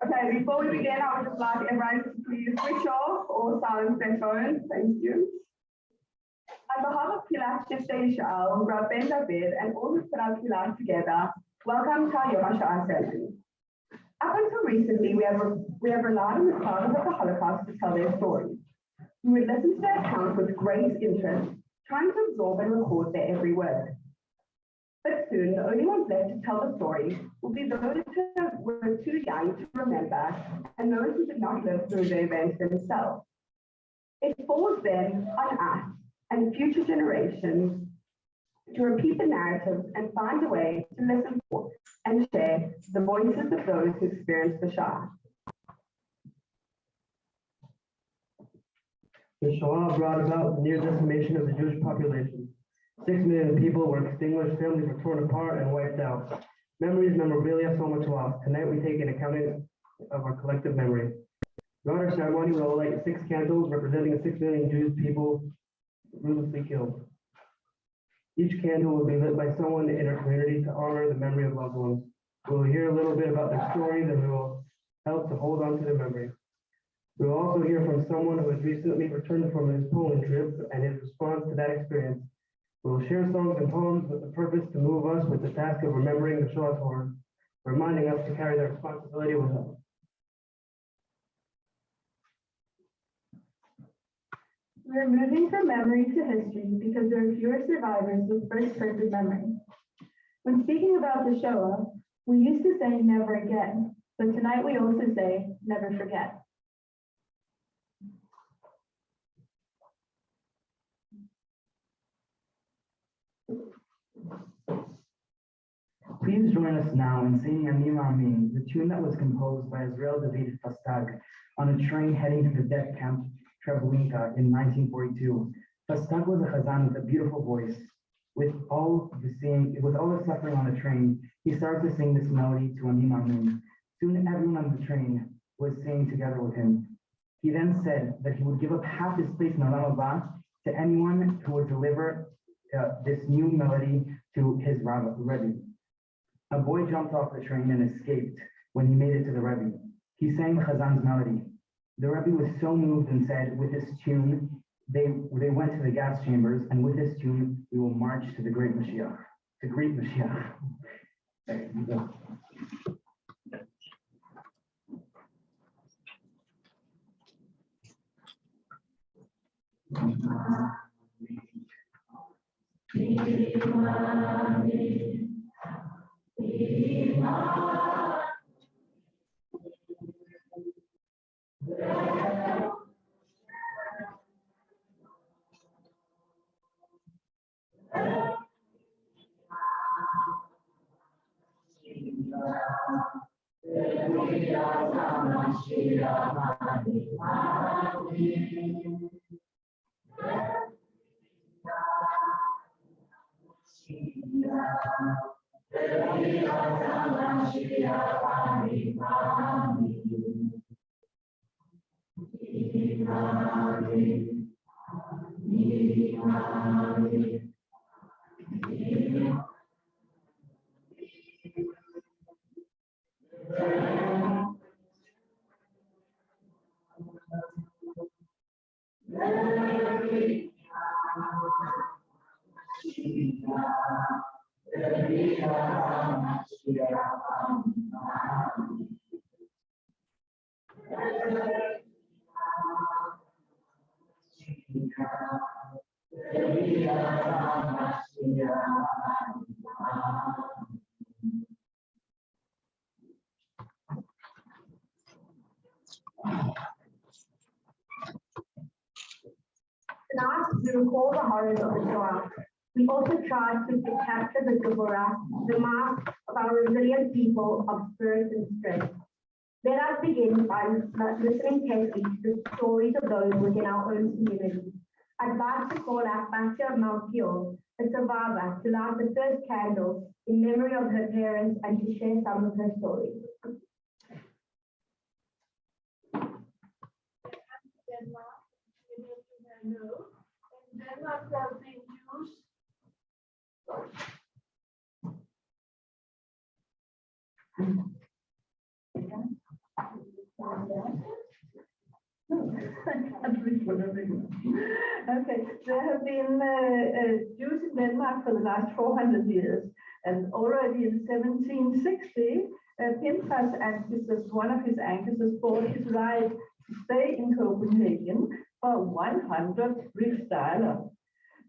Okay, before we begin, I would just like everyone to please switch off or silence their phones. Thank you. On behalf of Kilat Shivtei Rabben David, and all who put our Kilat together, welcome to our Yom Hashoah ceremony. Up until recently, we have relied on the survivors of the Holocaust to tell their stories. We would listen to their accounts with great interest, trying to absorb and record their every word. But soon, the only ones left to tell the story will be those who were too young to remember and those who did not live through the events themselves. It falls then on us and future generations to repeat the narratives and find a way to listen for and share the voices of those who experienced the Shoah. The Shoah brought about the near decimation of the Jewish population. 6 million people were extinguished, families were torn apart and wiped out. Memories, memorabilia, so much lost. Tonight we take an accounting of our collective memory. Throughout our ceremony, we will light 6 candles representing the 6 million Jewish people ruthlessly killed. Each candle will be lit by someone in our community to honor the memory of loved ones. We will hear a little bit about their stories and we will help to hold on to their memory. We will also hear from someone who has recently returned from his Poland trip and his response to that experience. We will share songs and poems with the purpose to move us with the task of remembering the Shoah Torah, reminding us to carry the responsibility with us. We are moving from memory to history because there are fewer survivors with first-person memory. When speaking about the Shoah, we used to say never again, but tonight we also say never forget. Please join us now in singing Amin Amin, the tune that was composed by Israel David Fastag on a train heading to the death camp Treblinka in 1942. Fastag was a chazan with a beautiful voice. With all the suffering on the train, he started to sing this melody to Amin Amin. Soon everyone on the train was singing together with him. He then said that he would give up half his place in Olam Haba to anyone who would deliver this new melody to his Rebbe. A boy jumped off the train and escaped when he made it to the Rebbe. He sang the Chazan's melody. The Rebbe was so moved and said, with this tune, they went to the gas chambers, and with this tune, we will march to the great Mashiach. To greet Mashiach. There you go. Tonight, we recall the horrors of the Shoah. We also try to capture the Gevurah, the mark of our resilient people of spirit and strength. Let us begin by listening carefully to the stories of those within our own community. I'd like to call out Batia Malkiel, a survivor, to light the first candle in memory of her parents and to share some of her stories. Denmark have been Jews. Okay, there have been Jews in Denmark for the last 400 years, and already in 1760, Pinchas ancestors, one of his ancestors, bought his right to stay in Copenhagen for 100 riksdaler.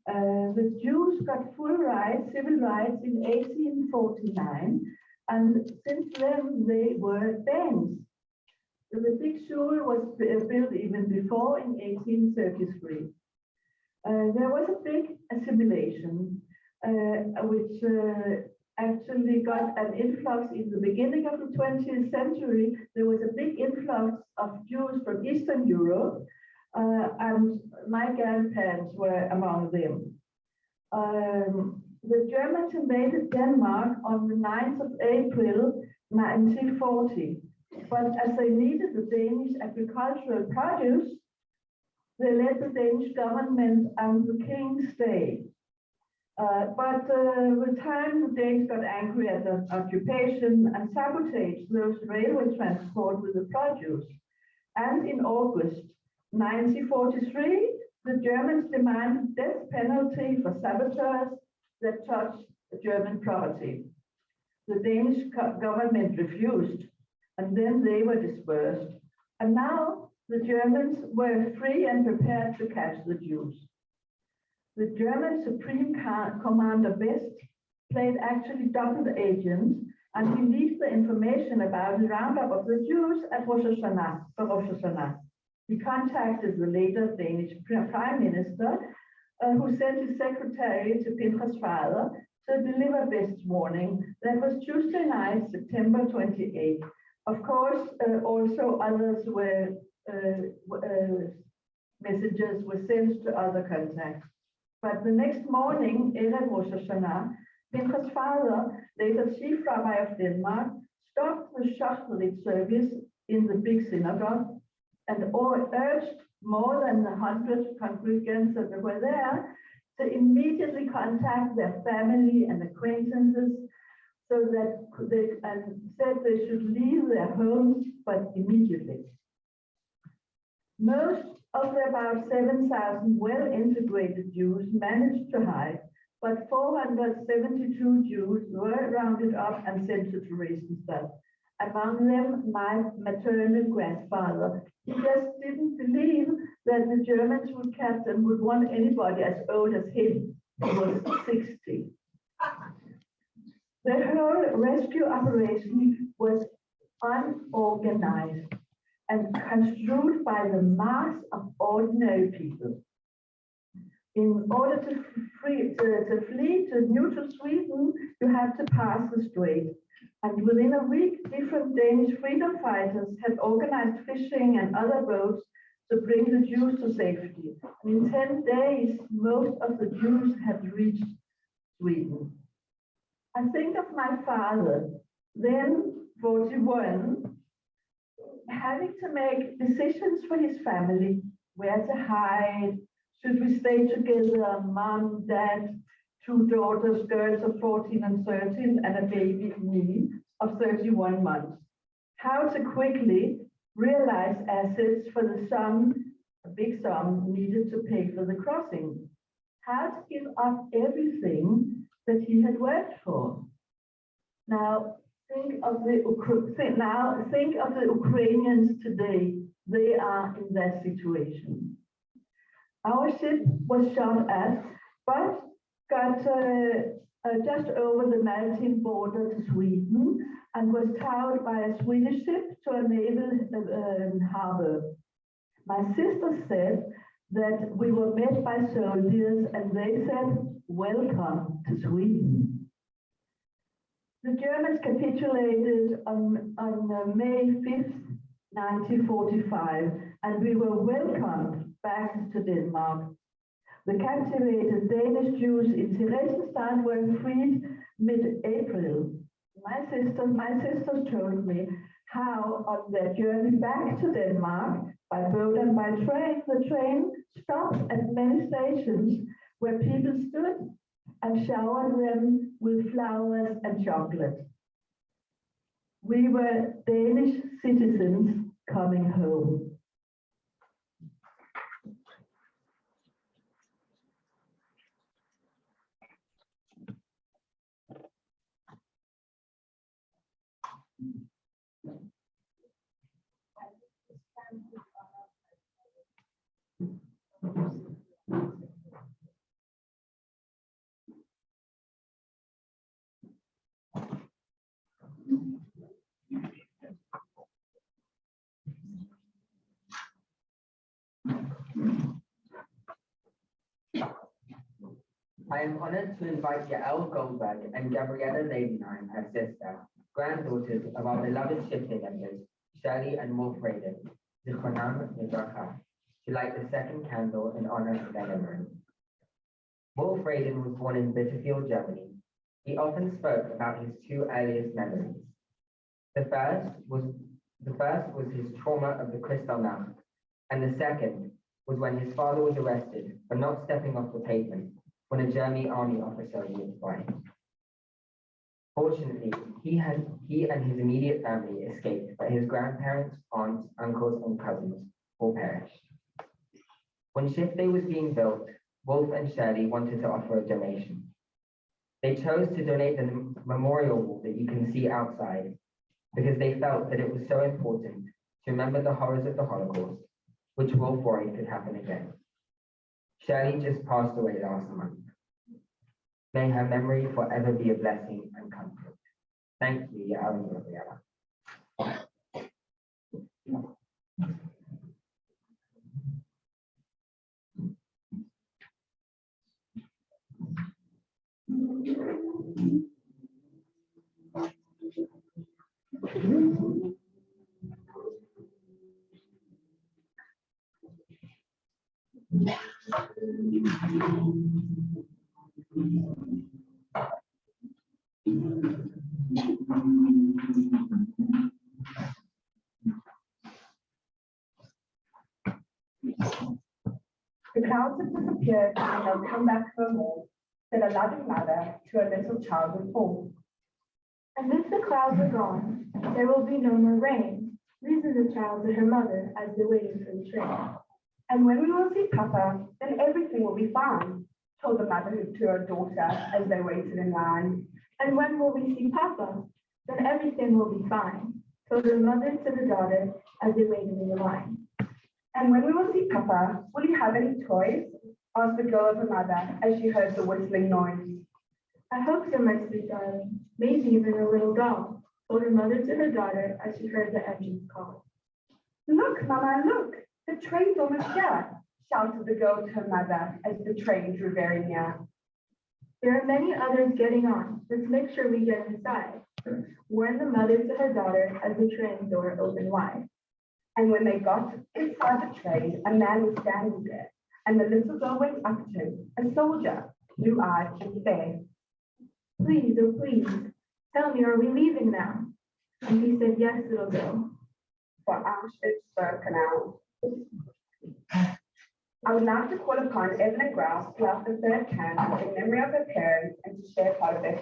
The Jews got full rights, civil rights in 1849, and since then they were Danes. The big shul was built even before in 1833. There was a big assimilation, which actually got an influx in the beginning of the 20th century. There was a big influx of Jews from Eastern Europe, and my grandparents were among them. The Germans invaded Denmark on the 9th of April, 1940. But as they needed the Danish agricultural produce, they let the Danish government and the king stay. But with time, the Danes got angry at the occupation and sabotaged those railway transport with the produce. And in August 1943, the Germans demanded death penalty for saboteurs that touched German property. The Danish government refused, and then they were dispersed. And now the Germans were free and prepared to catch the Jews. The German Supreme Commander Best played actually double agent, and he leaked the information about the roundup of the Jews at Rosh Hashanah. He contacted the later Danish Prime Minister, who sent his secretary to Pinchas' father to deliver Best's warning. That was Tuesday night, September 28th. Of course, also others were messages were sent to other contacts. But the next morning, Erev Rosh Hashanah, Pinchas' father, later chief rabbi of Denmark, stopped the Shachrit service in the big synagogue and urged more than 100 congregants that were there to immediately contact their family and acquaintances so that they said they should leave their homes, but immediately. Most of the about 7,000 well-integrated Jews managed to hide, but 472 Jews were rounded up and sent to Theresienstadt. Among them, my maternal grandfather. He just didn't believe that the Germans would catch and would want anybody as old as him. He was 60. The whole rescue operation was unorganized and construed by the mass of ordinary people. In order to flee to neutral Sweden, you had to pass the strait. And within a week, different Danish freedom fighters had organized fishing and other boats to bring the Jews to safety. And in 10 days, most of the Jews had reached Sweden. I think of my father, then 41, having to make decisions for his family, where to hide, should we stay together, mom, dad, two daughters, girls of 14 and 13, and a baby, me, of 31 months. How to quickly realize assets for the sum, a big sum, needed to pay for the crossing. How to give up everything that he had worked for. Now, think of the Ukrainians today. They are in that situation. Our ship was shot at, but got just over the Maltese border to Sweden and was towed by a Swedish ship to a naval harbor. My sister said that we were met by soldiers and they said, "Welcome to Sweden." The Germans capitulated on May 5th, 1945, and we were welcomed back to Denmark. The captivated Danish Jews in Theresienstadt were freed mid-April. My sisters told me how on their journey back to Denmark, by boat and by train, the train stopped at many stations where people stood and showered them with flowers and chocolate. We were Danish citizens coming home. I am honored to invite Yael Goldberg and Gabriella Leidenheim, her sister, granddaughters of our beloved Shivtei members, Shirley and Wolf Raiden, Zichronam Livracha, to light the second candle in honor of their memory. Wolf Raiden was born in Bitterfield, Germany. He often spoke about his two earliest memories. The first was his trauma of the Kristallnacht, and the second was when his father was arrested for not stepping off the pavement when a German army officer walked by. Fortunately, he and his immediate family escaped, but his grandparents, aunts, uncles, and cousins all perished. When Shivtei was being built, Wolf and Shirley wanted to offer a donation. They chose to donate the memorial wall that you can see outside because they felt that it was so important to remember the horrors of the Holocaust, which Wolf worried could happen again. Shirley just passed away last month. May her memory forever be a blessing and comfort. Thank you, Yael and Gabriella. The clouds have disappeared and they'll come back no more, said a loving mother to a little child with fall. And if the clouds are gone, there will be no more rain, reasoned the child to her mother as they waited for the train. And when we will see Papa, then everything will be fine, told the mother to her daughter as they waited in line. And when will we see Papa? Then everything will be fine, told the mother to the daughter as they waited in the line. And when we will see Papa, will you have any toys? Asked the girl of her mother as she heard the whistling noise. I hope so, my sweet darling, maybe even a little doll, told her mother to her daughter as she heard the engines call. Look, Mama, look, the train's almost here, shouted the girl to her mother as the train drew very near. There are many others getting on. Let's make sure we get inside, warned the mother to her daughter as the train door opened wide. And when they got inside the train, a man was standing there, and the little girl went up to him, a soldier, blue-eyed and fair. Please please, oh, please, tell me, are we leaving now? And he said, yes, little girl. For Auschwitz-Birkenau. I would like to call upon Evelyn Grouse to have the third camp in memory of her parents and to share part of it.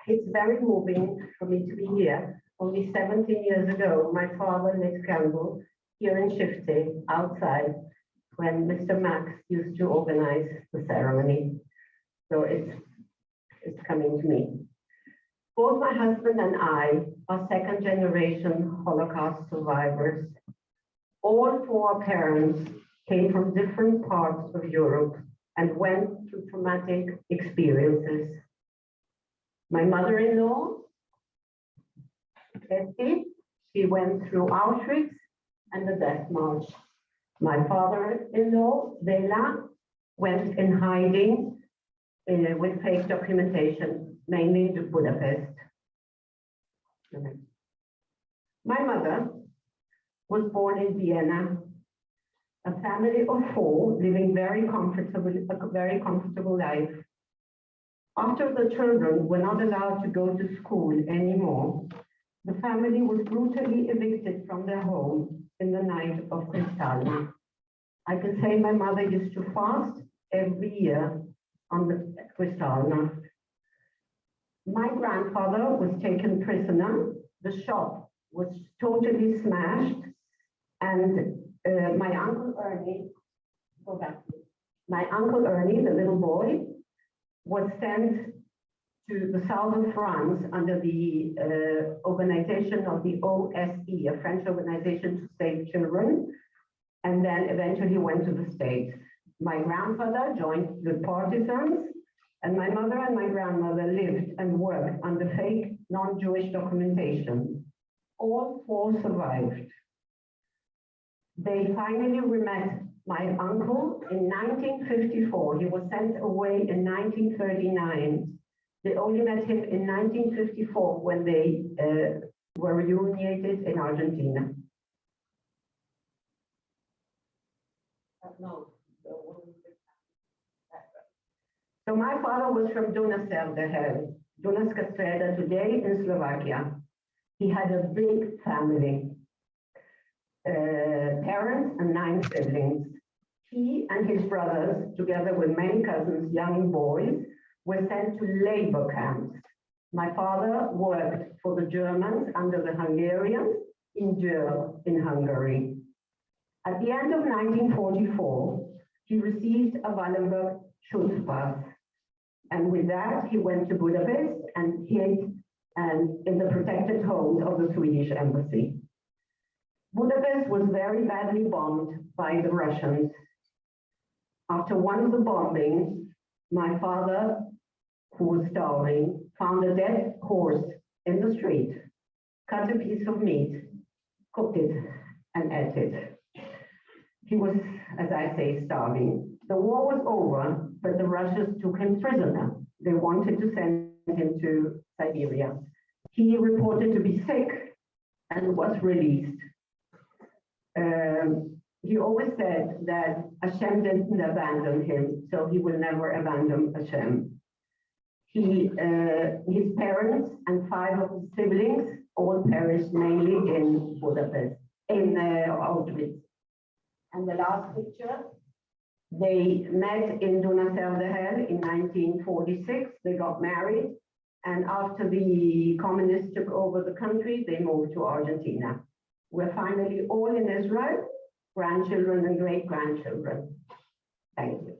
It's very moving for me to be here. Only 17 years ago, my father, Nick Campbell, here in Shivtei, outside, when Mr. Max used to organize the ceremony. So it's coming to me. Both my husband and I are second generation Holocaust survivors. All four parents came from different parts of Europe and went through traumatic experiences. My mother-in-law, Betty, she went through Auschwitz and the Death March. My father-in-law, Bela, went in hiding with fake documentation, mainly to Budapest. My mother was born in Vienna, a family of four living a very comfortable life. After the children were not allowed to go to school anymore, the family was brutally evicted from their home in the night of Kristallnacht. I can say my mother used to fast every year on the Kristallnacht. My grandfather was taken prisoner. The shop was totally smashed, and my uncle Ernie, the little boy, was sent to the south of France under the organization of the OSE, a French organization to save children, and then eventually went to the States. My grandfather joined the partisans, and my mother and my grandmother lived and worked under fake non-Jewish documentation. All four survived. They finally met my uncle in 1954. He was sent away in 1939. They only met him in 1954 when they were reunited in Argentina. So my father was from Donaueschingen, Donaueschingen today in Slovakia. He had a big family, parents and 9 siblings. He and his brothers, together with many cousins, young boys, were sent to labor camps. My father worked for the Germans under the Hungarians in Győr in Hungary. At the end of 1944, he received a Wallenberg Schutzpass. And with that, he went to Budapest and hid in the protected homes of the Swedish embassy. Budapest was very badly bombed by the Russians. After one of the bombings, my father, who was starving, found a dead horse in the street, cut a piece of meat, cooked it, and ate it. He was, as I say, starving. The war was over, but the Russians took him prisoner. They wanted to send him to Siberia. He reported to be sick and was released. He always said that Hashem didn't abandon him, so he will never abandon Hashem. His parents and 5 of his siblings all perished mainly in Budapest, in Auschwitz. And the last picture, they met in Donaueschingen in 1946. They got married, and after the communists took over the country, they moved to Argentina. We're finally all in Israel, grandchildren and great-grandchildren. Thank you.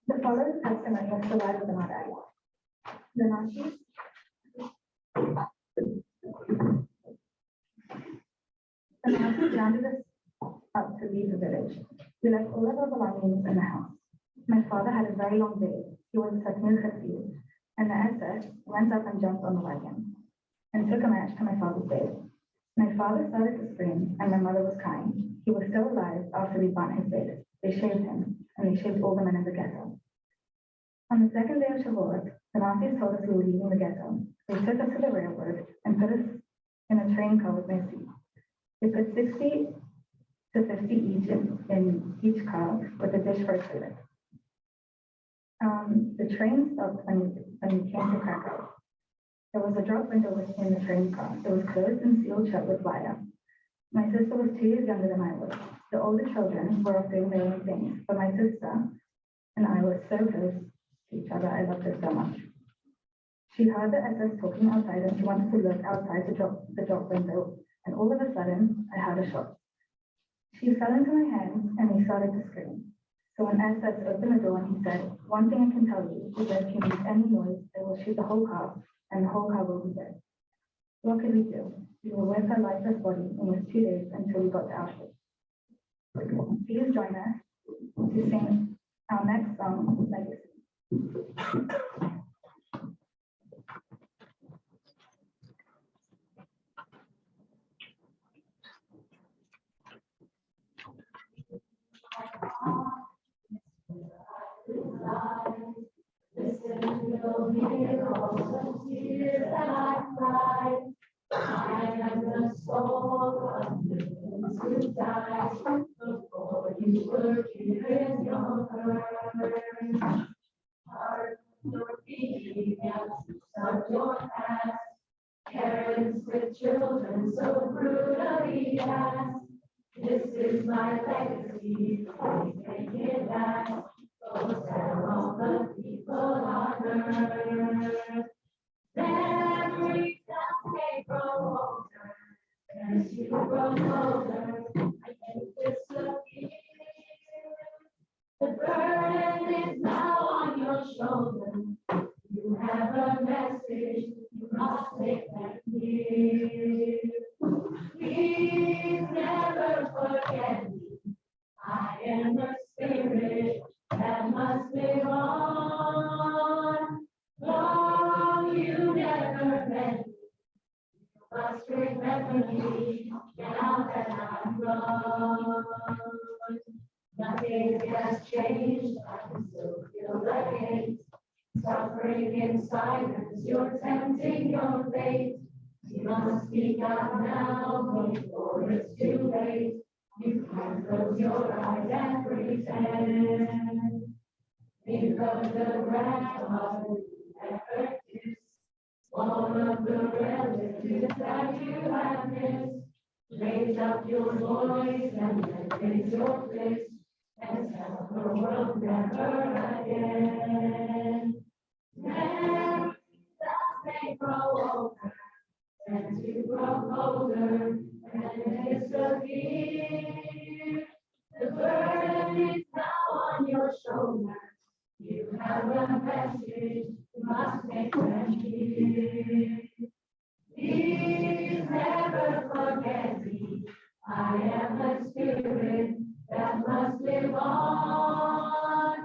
The following testimony of survivors in our area. The Nazis. The Nazis rounded us up to leave the village. We left all of our belongings in the house. My father had a very long day. He was a Satmir Chassid, and the went up and jumped on the wagon and took a match to my father's bed. My father started to scream, and my mother was crying. He was still alive after we burnt his bed. They shaved him, and they shaved all the men in the ghetto. On the second day of Shavuot, the Nazis told us we were leaving the ghetto. They took us to the railroad and put us in a train car with no seat. They put 60 to 50 each in each car with a dish for a toilet. The train stopped when we came to Krakow. There was a drop window in the train car. It was closed and sealed shut with wire. My sister was 2 years younger than I was. The older children were off doing their own things, but my sister and I were so close to each other. I loved her so much. She heard the SS talking outside and she wanted to look outside the drop window, and all of a sudden, I heard a shot. She fell into my hands and we started to scream. So an SS opened the door and he said, "One thing I can tell you is that if you make any noise, they will shoot the whole car and the whole car will be dead." What could we do? We were with her lifeless body almost 2 days until we got to Auschwitz. Please join us to sing our next song, Legacy. I am the soul of those who died before you were given your birth. Heart your began to start your past. Parents with children so brutally cast. This is my legacy, please take it back. Go tell all the people on earth. Memories that may grow older, as you grow older, I can disappear. The burden is now on your shoulder. You have a message, you must take that here. Please never forget me. I am the spirit that must live on. Long you never met me. You must remember me now that I'm gone. Nothing has changed, I can still feel the hate. Suffering in silence, you're tempting your fate. You must speak out now before it's too late. You can't close your eyes and pretend. Think of the grandmother you never kissed. All of the relatives that you have missed. Raise up your voice and then raise your fist. And tell the world never again. Memories that may grow older, and you grow older, and disappear. The burden is now on your shoulders. You have a message, you must make them hear. Please never forget me. I am a spirit that must live on.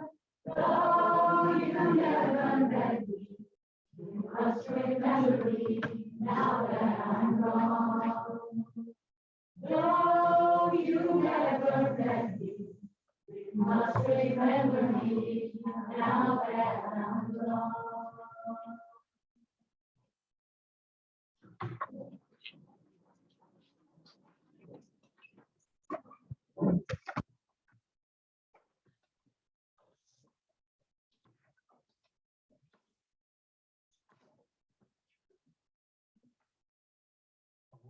Though you never met me, you must remember me now that I'm gone. Though you never met me, you must remember me now that I'm gone.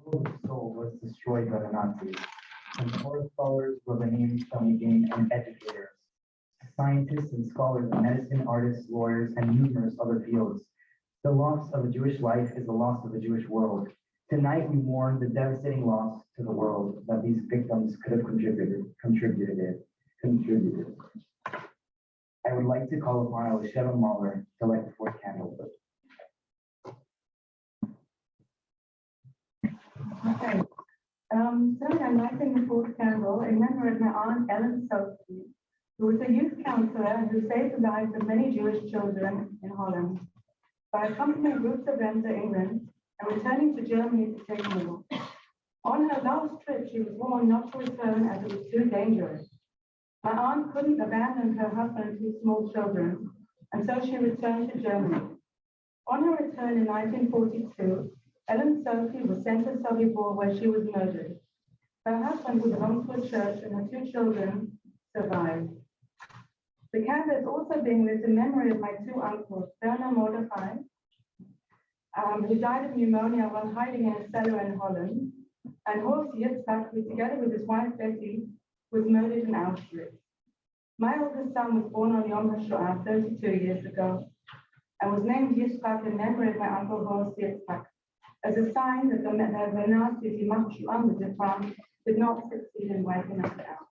The world of soul was destroyed by the Nazis, and forest scholars were renamed from again and educators. Scientists and scholars of medicine, artists, lawyers, and numerous other fields. The loss of a Jewish life is the loss of a Jewish world. Tonight we mourn the devastating loss to the world that these victims could have contributed. I would like to call upon our Sheva Mahler to light the fourth candle. Okay. So I'm lighting the fourth candle in memory of my aunt Ellen Sophie, who was a youth counselor who saved the lives of many Jewish children in Holland. by accompanying groups of them to England and returning to Germany to take more. On her last trip, she was warned not to return as it was too dangerous. My aunt couldn't abandon her husband and 2 small children, and so she returned to Germany. On her return in 1942, Ellen Sophie was sent to Sobibor, where she was murdered. Her husband, who belonged to a church, and her 2 children survived. The camp is also being lit in memory of my 2 uncles, Werner Mordechai, who died of pneumonia while hiding in a cellar in Holland, and Horst Yitzhak, who together with his wife Betty, was murdered in Auschwitz. My oldest son was born on Yom HaShoah 32 years ago and was named Yitzhak in memory of my uncle Horst Yitzhak, as a sign that the Nazis did not succeed in wiping us out.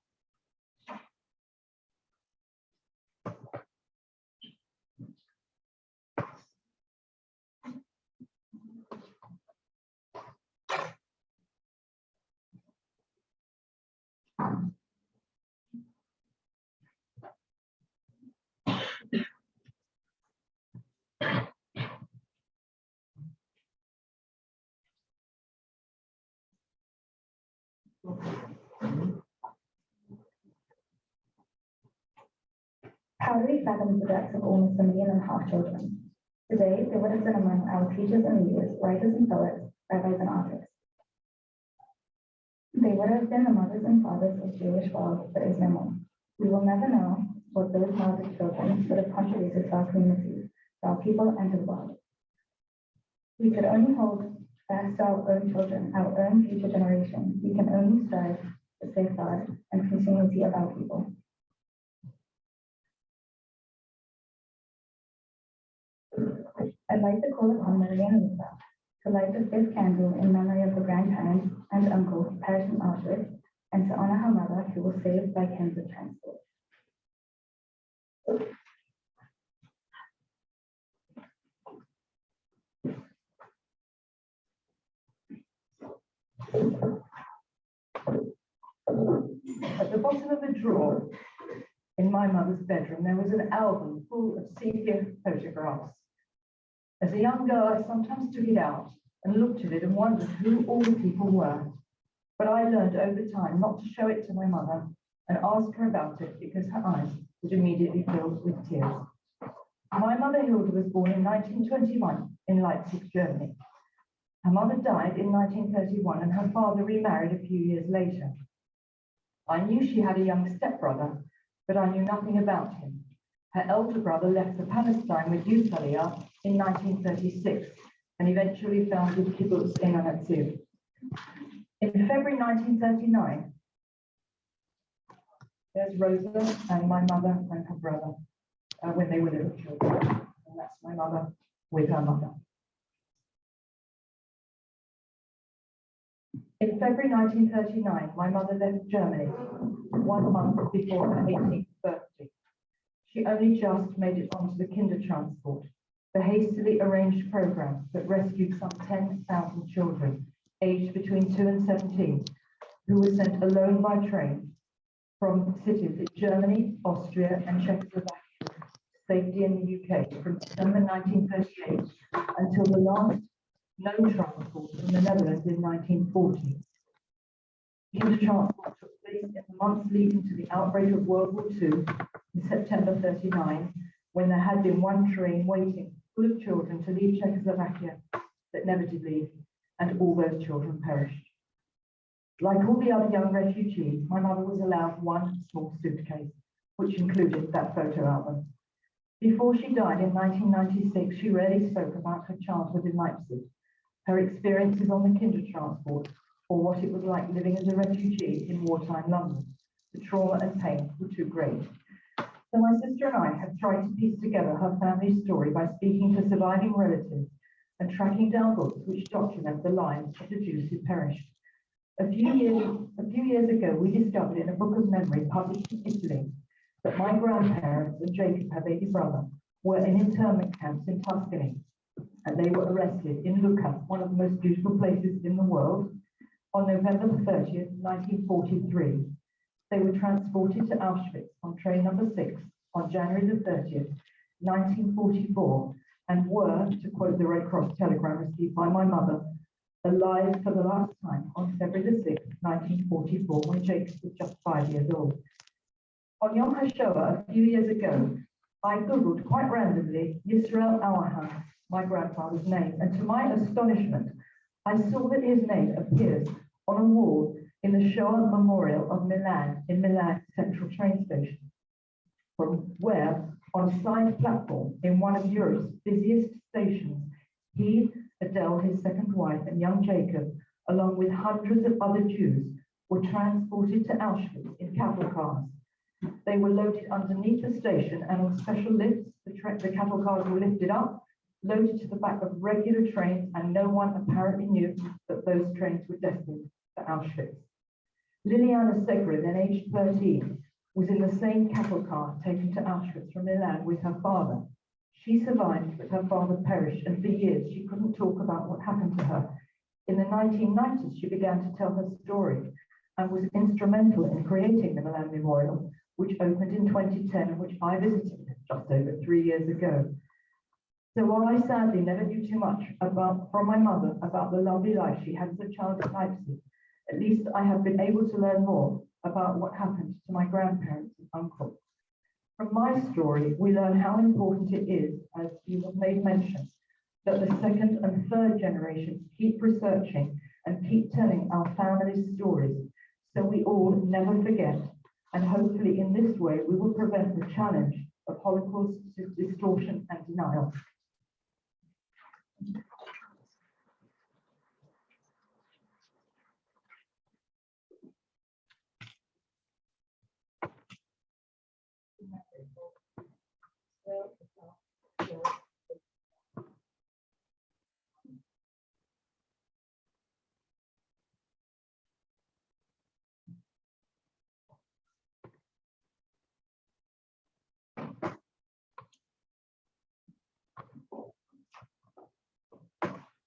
How do we fathom the deaths of almost 1.5 million children? Today, they would have been among our teachers and leaders, writers and poets, rabbis and artists. They would have been the mothers and fathers of the Jewish world, but is no more. We will never know what those mothers' children would have contributed to our communities, to our people, and to the world. We could only hold fast to our own children, our own future generations. We can only strive to safeguard and continuity of our people. I'd like to call upon Maria and Lisa to light the 5th candle in memory of her grandparents and uncle who perished in Auschwitz, and to honor her mother who was saved by Ken's transport. At the bottom of the drawer in my mother's bedroom, there was an album full of sepia photographs. As a young girl, I sometimes took it out and looked at it and wondered who all the people were. But I learned over time not to show it to my mother and ask her about it because her eyes would immediately fill with tears. My mother Hilda was born in 1921 in Leipzig, Germany. Her mother died in 1931 and her father remarried a few years later. I knew she had a young stepbrother, but I knew nothing about him. Her elder brother left for Palestine with youth Aliyah in 1936 and eventually founded kibbutz in Anatzir. In February 1939, there's Rosa and my mother and her brother when they were little children. And that's my mother with her mother. In February 1939, my mother left Germany 1 month before her 18th birthday. She only just made it onto the Kindertransport, the hastily arranged program that rescued some 10,000 children aged between 2 and 17, who were sent alone by train from cities in Germany, Austria, and Czechoslovakia to safety in the UK from December 1938 until the last known transport from the Netherlands in 1940. Kindertransport took place in the months leading to the outbreak of World War II in September 39, when there had been one train waiting full of children to leave Czechoslovakia that never did leave, and all those children perished. Like all the other young refugees, my mother was allowed one small suitcase, which included that photo album. Before she died in 1996, she rarely spoke about her childhood in Leipzig, her experiences on the Kindertransport, or what it was like living as a refugee in wartime London. The trauma and pain were too great. So my sister and I have tried to piece together her family story by speaking to surviving relatives and tracking down books which document the lives of the Jews who perished. A few years ago, we discovered in a book of memory published in Italy that my grandparents and Jacob, her baby brother, were in internment camps in Tuscany, and they were arrested in Lucca, one of the most beautiful places in the world, on November 30th, 1943. They were transported to Auschwitz on train number 6 on January the 30th, 1944, and were, to quote the Red Cross telegram received by my mother, alive for the last time on February the 6th, 1944, when Jacob was just 5 years old. On Yom Hashoah, a few years ago, I Googled quite randomly Yisrael Awahan, my grandfather's name, and to my astonishment, I saw that his name appears on a wall in the Shoah Memorial of Milan, in Milan Central train station, from where, on a side platform in one of Europe's busiest stations, he, Adele, his second wife, and young Jacob, along with hundreds of other Jews, were transported to Auschwitz in cattle cars. They were loaded underneath the station, and on special lifts, the cattle cars were lifted up, loaded to the back of regular trains, and no one apparently knew that those trains were destined for Auschwitz. Liliana Segre, then aged 13, was in the same cattle car taken to Auschwitz from Milan with her father. She survived, but her father perished, and for years she couldn't talk about what happened to her. In the 1990s, she began to tell her story and was instrumental in creating the Milan Memorial, which opened in 2010 and which I visited just over 3 years ago. So while I sadly never knew too much from my mother about the lovely life she had as a child at Leipzig, at least I have been able to learn more about what happened to my grandparents and uncle. From my story, we learn how important it is, as you have made mention, that the second and third generations keep researching and keep telling our family's stories, so we all never forget. And hopefully in this way, we will prevent the challenge of Holocaust distortion and denial.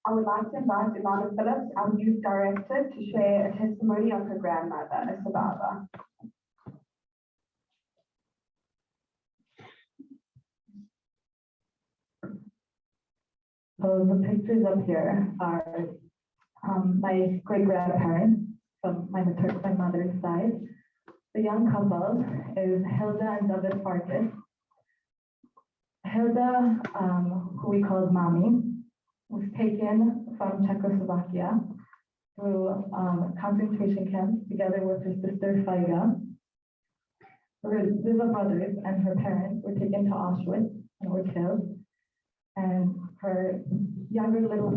I would like to invite Ilana Phillips, our youth director, to share a testimony of her grandmother, a survivor. So the pictures up here are my great-grandparents from my mother's side. The young couple is Hilda and David Farkas. Hilda, who we call Mommy, was taken from Czechoslovakia through concentration camps together with her sister Faiga. Her little brothers and her parents were taken to Auschwitz and were killed. And her younger little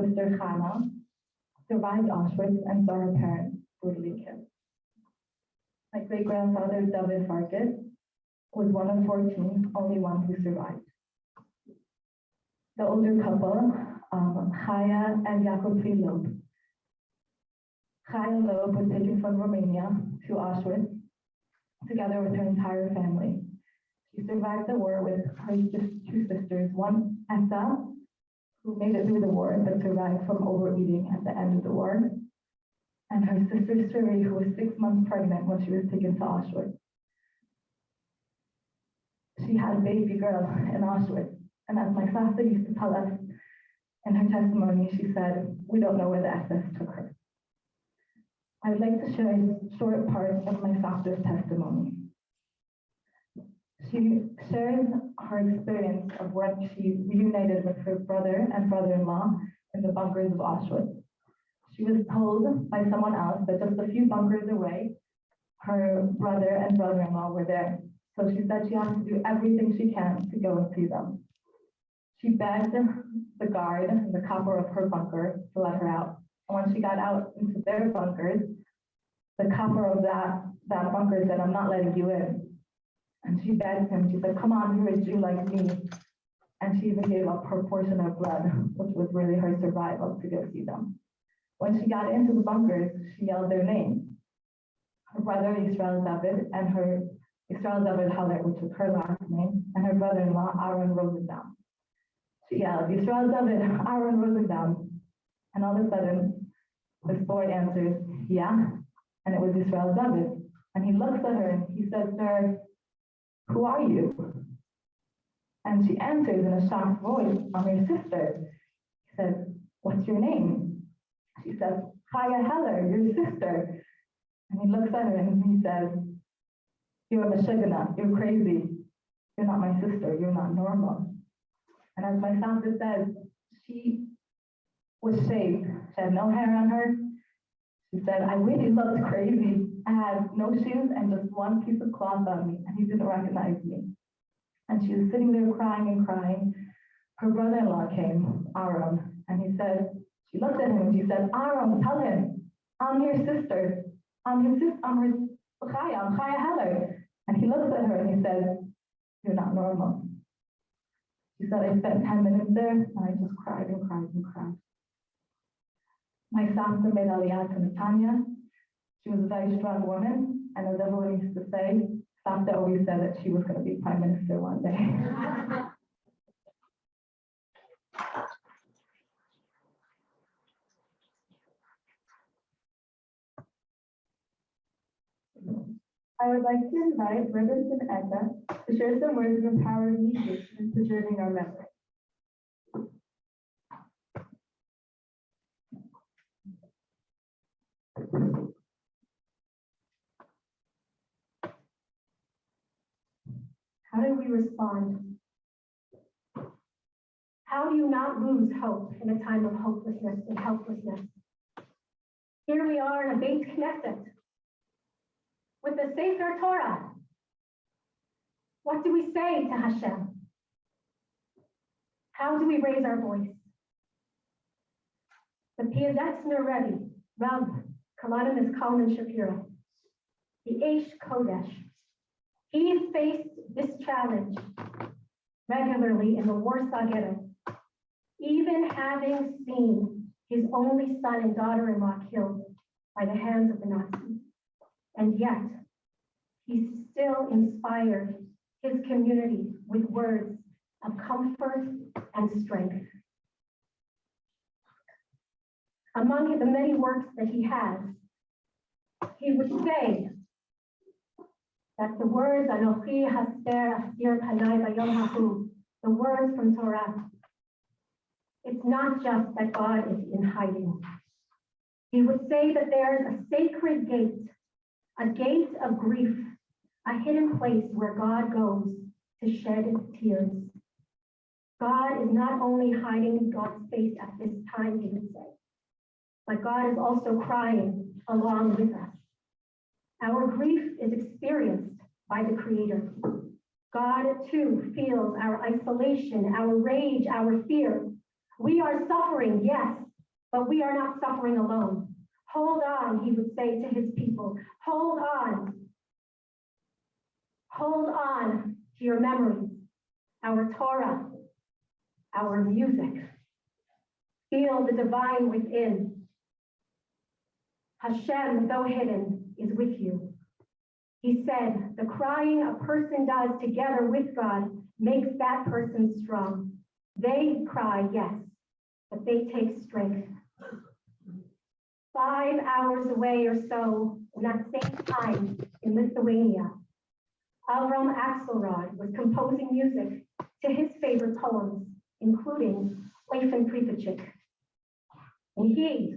sister, Hannah, survived Auschwitz and saw her parents brutally killed. My great-grandfather, David Farkas, was one of 14, only one who survived. The older couple, Chaya and Jakob Loeb. Chaya Loeb was taken from Romania to Auschwitz together with her entire family. She survived the war with her two sisters, one Etta, who made it through the war but survived from overeating at the end of the war, and her sister Suri, who was 6 months pregnant when she was taken to Auschwitz. She had a baby girl in Auschwitz, and as my Sasa used to tell us in her testimony, she said, "We don't know where the SS took her." I would like to share a short part of my Sasa's testimony. She shares her experience of when she reunited with her brother and brother-in-law in the bunkers of Auschwitz. She was told by someone else that just a few bunkers away, her brother and brother-in-law were there. So she said she has to do everything she can to go and see them. She begged the guard, the copper of her bunker, to let her out. And when she got out into their bunkers, the copper of that bunker said, "I'm not letting you in." And she begged him, she said, "Come on, you're a Jew like me." And she even gave up her portion of blood, which was really her survival, to go see them. When she got into the bunkers, she yelled their names. Her brother, Israel David, and her Israel David Haller, which was her last name, and her brother-in-law, Aaron Rosenbaum. She yelled, "Israel David, Aaron Rosenbaum." And all of a sudden, this boy answers, "Yeah," and it was Israel David. And he looks at her and he says to her, "Who are you?" And she answers in a shocked voice, "I'm your sister." He says, "What's your name?" She says, "Chaya Heller, your sister." And he looks at her and he says, "You're a Meshugana, you're crazy. You're not my sister, you're not normal." And as my Santa says, she was shaved. She had no hair on her. She said, "I really looked crazy. I had no shoes and just one piece of cloth on me, and he didn't recognize me." And she was sitting there crying and crying. Her brother-in-law came, Aaron, and he said, she looked at him and she said, "Aaron, tell him, I'm your sister. I'm his sister, I'm Chaya Heller." And he looks at her and he said, "You're not normal." She said, "I spent 10 minutes there and I just cried and cried and cried." My Santa made Aliyah to Netanya. She was a very strong woman, and as everyone used to say, Santa always said that she was going to be prime minister one day. I would like to invite Reverend and Edna to share some words of the power of music in preserving our memory. How do we respond? How do you not lose hope in a time of hopelessness and helplessness? Here we are in a Beit Knesset with the Sefer Torah. What do we say to Hashem? How do we raise our voice? The Piazetzner Rebbe, Rav Kalanimus Kalman Shapiro, the Eish Kodesh, he faced this challenge regularly in the Warsaw Ghetto, even having seen his only son and daughter-in-law killed by the hands of the Nazis. And yet, he still inspired his community with words of comfort and strength. Among the many works that he has, he would say that the words Anochi Haster Astir Panai Bayom Hahu, the words from Torah, it's not just that God is in hiding. He would say that there's a sacred gate, a gate of grief, a hidden place where God goes to shed tears. God is not only hiding God's face at this time, he would say, but God is also crying along with us. Our grief is experienced by the Creator. God too feels our isolation, our rage, our fear. We are suffering, yes, but we are not suffering alone. Hold on, he would say to his people. Hold on. Hold on to your memories, our Torah, our music. Feel the divine within. Hashem, though hidden, is with you. He said, the crying a person does together with God makes that person strong. They cry, yes, but they take strength. 5 hours away or so, in that same time in Lithuania, Avram Axelrod was composing music to his favorite poems, including Oifen Pripachik. And he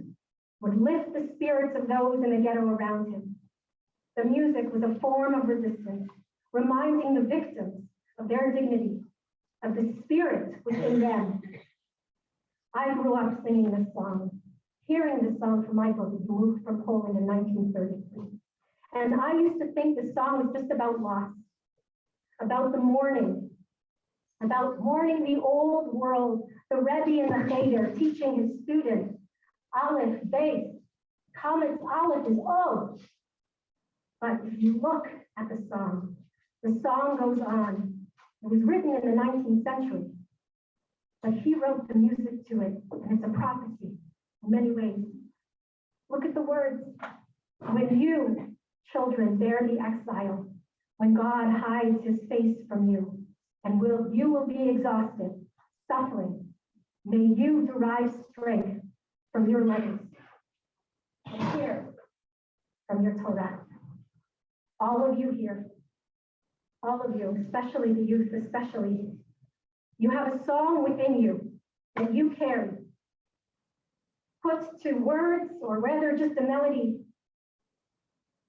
would lift the spirits of those in the ghetto around him. The music was a form of resistance, reminding the victims of their dignity, of the spirit within them. I grew up singing this song, hearing this song from my brother who moved from Poland in 1933. And I used to think the song was just about loss, about the mourning, about mourning the old world, the Rebbe and the Cheder teaching his students, Aleph, Beis, Kametz Aleph is O. But if you look at the song goes on. It was written in the 19th century, but he wrote the music to it, and it's a prophecy in many ways. Look at the words. When you, children, bear the exile, when God hides his face from you, and you will be exhausted, suffering, may you derive strength from your letters, and here, from your Torah. all of you here, all of you, especially the youth, especially, you have a song within you that you carry, put to words or rather just a melody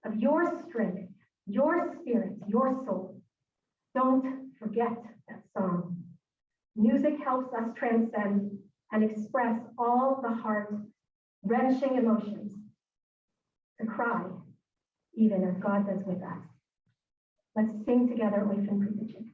of your strength, your spirit, your soul. Don't forget that song. Music helps us transcend and express all the heart-wrenching emotions, to cry, even as God does with us. Let's sing together, Oifen Preaching.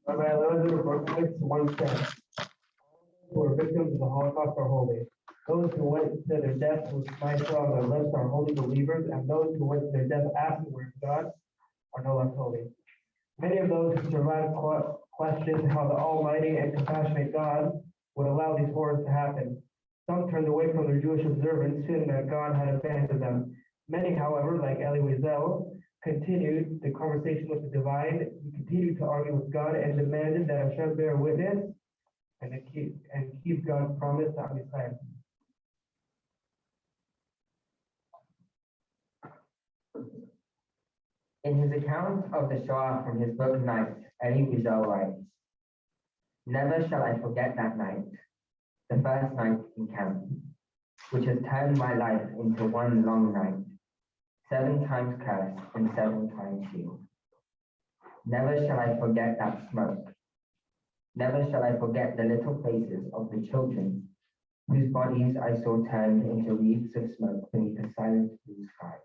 Rabbi Eliezer Berkowitz once said, who were victims of the Holocaust are holy. Those who went to their death with Maestro on their lips are holy believers, and those who went to their death afterwards, God, are no less holy. Many of those who survived questioned how the almighty and compassionate God would allow these horrors to happen. Some turned away from their Jewish observance, feeling that God had abandoned them. Many, however, like Elie Wiesel, continued the conversation with the divine. He continued to argue with God and demanded that Hashem bear witness and keep God's promise to Israel. In his account of the Shoah from his book Night, Elie Wiesel writes, "Never shall I forget that night, the first night in camp, which has turned my life into one long night, 7 times cursed and 7 times healed. Never shall I forget that smoke. Never shall I forget the little faces of the children whose bodies I saw turned into wreaths of smoke beneath a silent blue sky.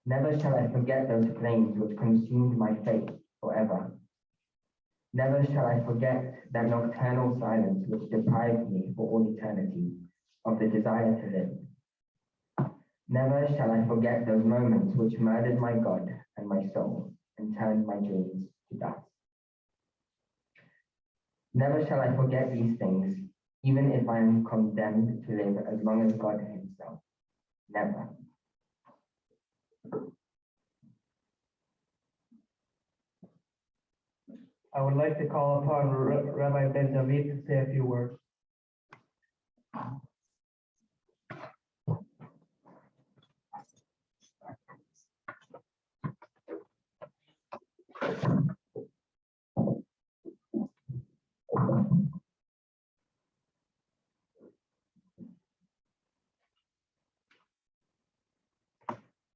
Never shall I forget those flames which consumed my faith forever. Never shall I forget that nocturnal silence which deprived me for all eternity of the desire to live. Never shall I forget those moments which murdered my God and my soul and turned my dreams to dust. Never shall I forget these things, even if I am condemned to live as long as God himself. Never." I would like to call upon Rabbi Ben David to say a few words.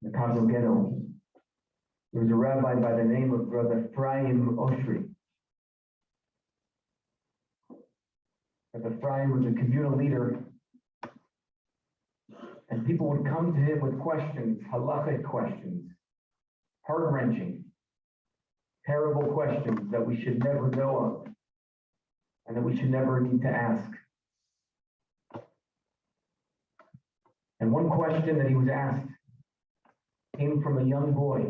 The Chicago ghetto. There was a rabbi by the name of Brother Ephraim Oshri. Brother Ephraim was a communal leader, and people would come to him with questions, halachic questions, heart-wrenching, terrible questions that we should never know of, and that we should never need to ask. And one question that he was asked came from a young boy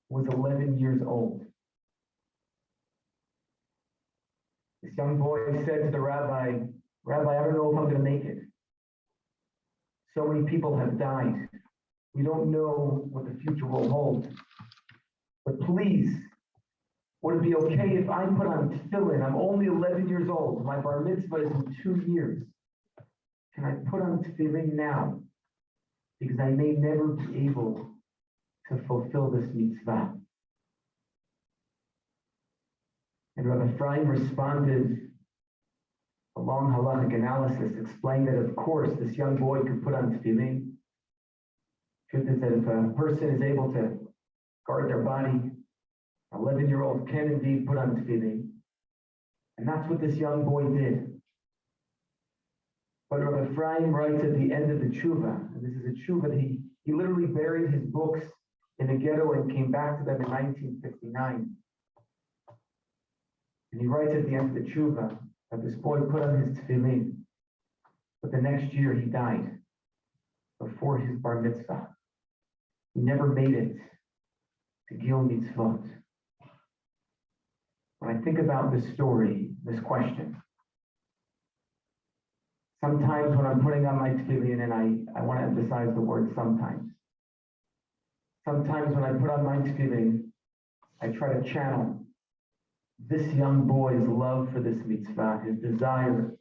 who was 11 years old. The This young boy said to the rabbi, Rabbi, I don't know if I'm going to make it. So many people have died. We don't know what the future will hold. But please, would it be okay if I put on tefillin? I'm only 11 years old. My bar mitzvah is in 2 years. Can I put on tefillin now? Because I may never be able to fulfill this mitzvah. And Rabbi Ephraim responded, a long halachic analysis explained that, of course, this young boy could put on tefillin. Truth is that if a person is able to guard their body, an 11-year-old can indeed put on tefillin. And that's what this young boy did. But Rabbi Ephraim writes at the end of the tshuva, and this is a tshuva that he literally buried his books in a ghetto and came back to them in 1959. And he writes at the end of the tshuva that this boy put on his tefillin, but the next year he died before his bar mitzvah. He never made it to Gil Mitzvot. When I think about this story, this question, sometimes when I'm putting on my tefillin, and I want to emphasize the word sometimes. Sometimes when I put on my tefillin, I try to channel this young boy's love for this mitzvah, his desire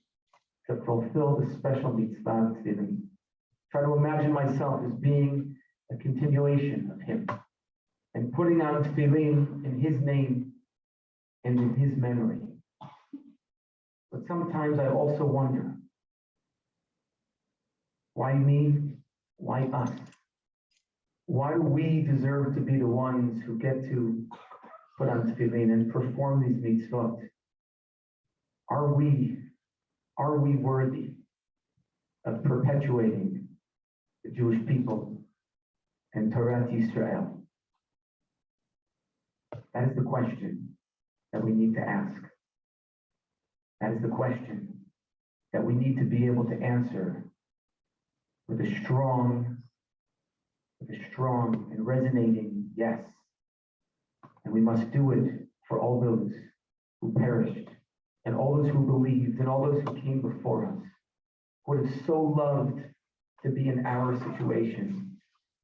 to fulfill the special mitzvah of tefillin. Try to imagine myself as being a continuation of him and putting on tefillin in his name and in his memory. But sometimes I also wonder, why me? Why us? Why do we deserve to be the ones who get to put on tefillin and perform these mitzvot? Are we worthy of perpetuating the Jewish people and Torah Yisrael? That is the question that we need to ask. That is the question that we need to be able to answer with a strong and resonating yes. And we must do it for all those who perished, and all those who believed, and all those who came before us, who would have so loved to be in our situation,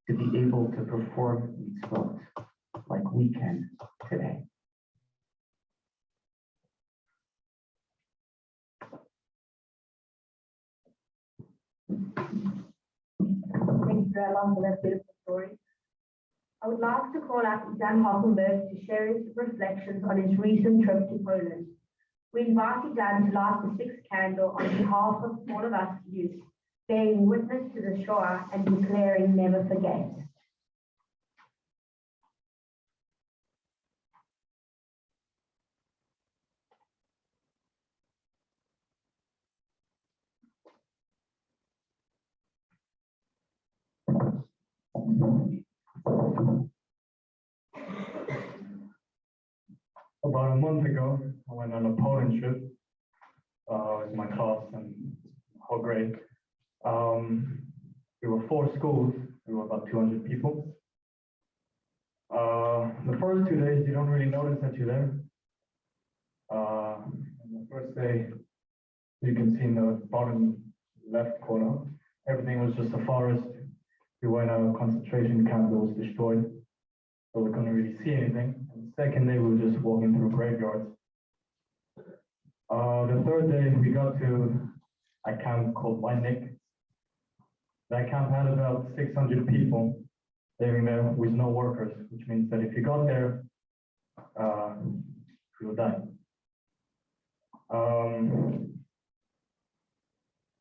to be able to perform mitzvot like we can today. Thank you, Rabbi, for that beautiful story. I would like to call out Dan Hockenberg to share his reflections on his recent trip to Poland. We invited Dan to light the sixth candle on behalf of all of us youth, bearing witness to the Shoah and declaring never forget. About a month ago, I went on a Poland trip with my class and whole grade. We were 4 schools, we were about 200 people. The first 2 days, you don't really notice that you're there. The first day, you can see in the bottom left corner, everything was just a forest. We were in a concentration camp that was destroyed, so we couldn't really see anything. And the second day, we were just walking through graveyards. The third day, we got to a camp called Wynik. That camp had about 600 people living there with no workers, which means that if you got there, you would die.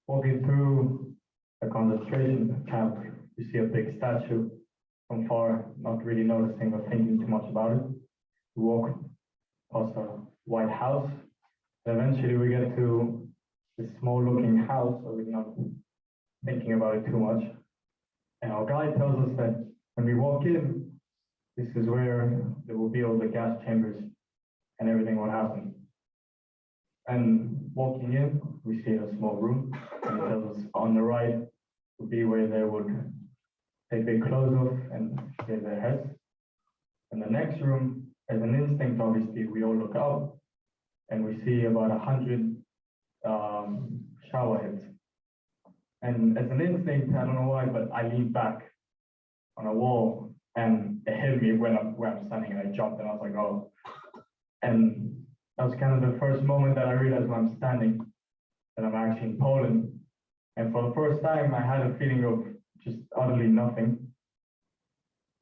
Walking through a concentration camp, you see a big statue from far, not really noticing or thinking too much about it. We walk past a white house, and eventually we get to this small looking house, so we're not thinking about it too much. And our guide tells us that when we walk in, this is where there will be all the gas chambers and everything will happen. And walking in, we see a small room, and it tells us on the right will be where they would take their clothes off and shave their heads. And the next room, as an instinct, obviously, we all look up, and we see about 100 shower heads. And as an instinct, I don't know why, but I leaned back on a wall and it hit me where I'm standing, and I jumped and I was like, oh. And that was kind of the first moment that I realized when I'm standing that I'm actually in Poland. And for the first time, I had a feeling of just utterly nothing.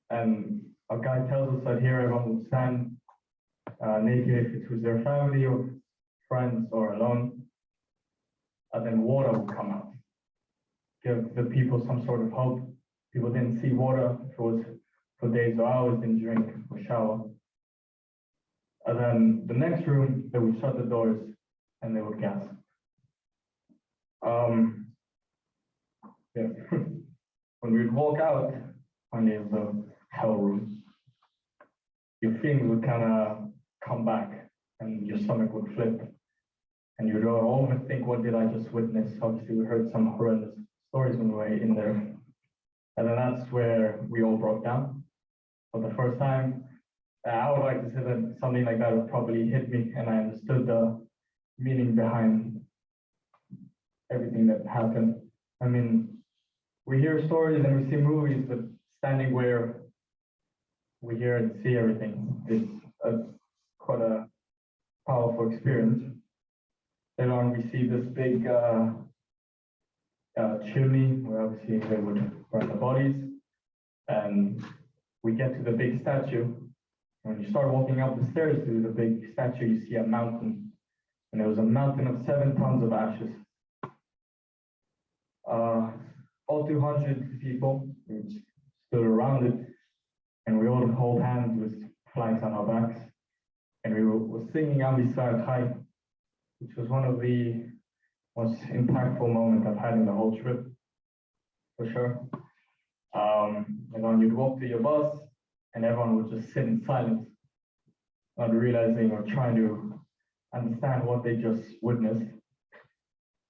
And our guide tells us that here everyone would stand naked if it was their family or friends or alone. And then water would come out, give the people some sort of hope. People didn't see water if it was for days or hours, didn't drink or shower. And then the next room, they would shut the doors and they would gasp. Yeah. When we'd walk out on the hell room, your feelings would kind of come back and your stomach would flip. And you'd overthink, what did I just witness? Obviously, we heard some horrendous stories when we were in there. And then that's where we all broke down. For the first time, I would like to say that something like that would probably hit me, and I understood the meaning behind everything that happened. I mean, we hear stories and we see movies, but standing where we hear and see everything is quite a powerful experience. Then on, we see this big chimney where obviously they would burn the bodies, and we get to the big statue. When you start walking up the stairs to the big statue, you see a mountain, and it was a mountain of 7 tons of ashes. All 200 people stood around it, and we all hold hands with flags on our backs, and we were singing Am Yisrael Chai, which was one of the most impactful moments I've had in the whole trip, for sure. And then you'd walk to your bus, and everyone would just sit in silence, not realizing or trying to understand what they just witnessed.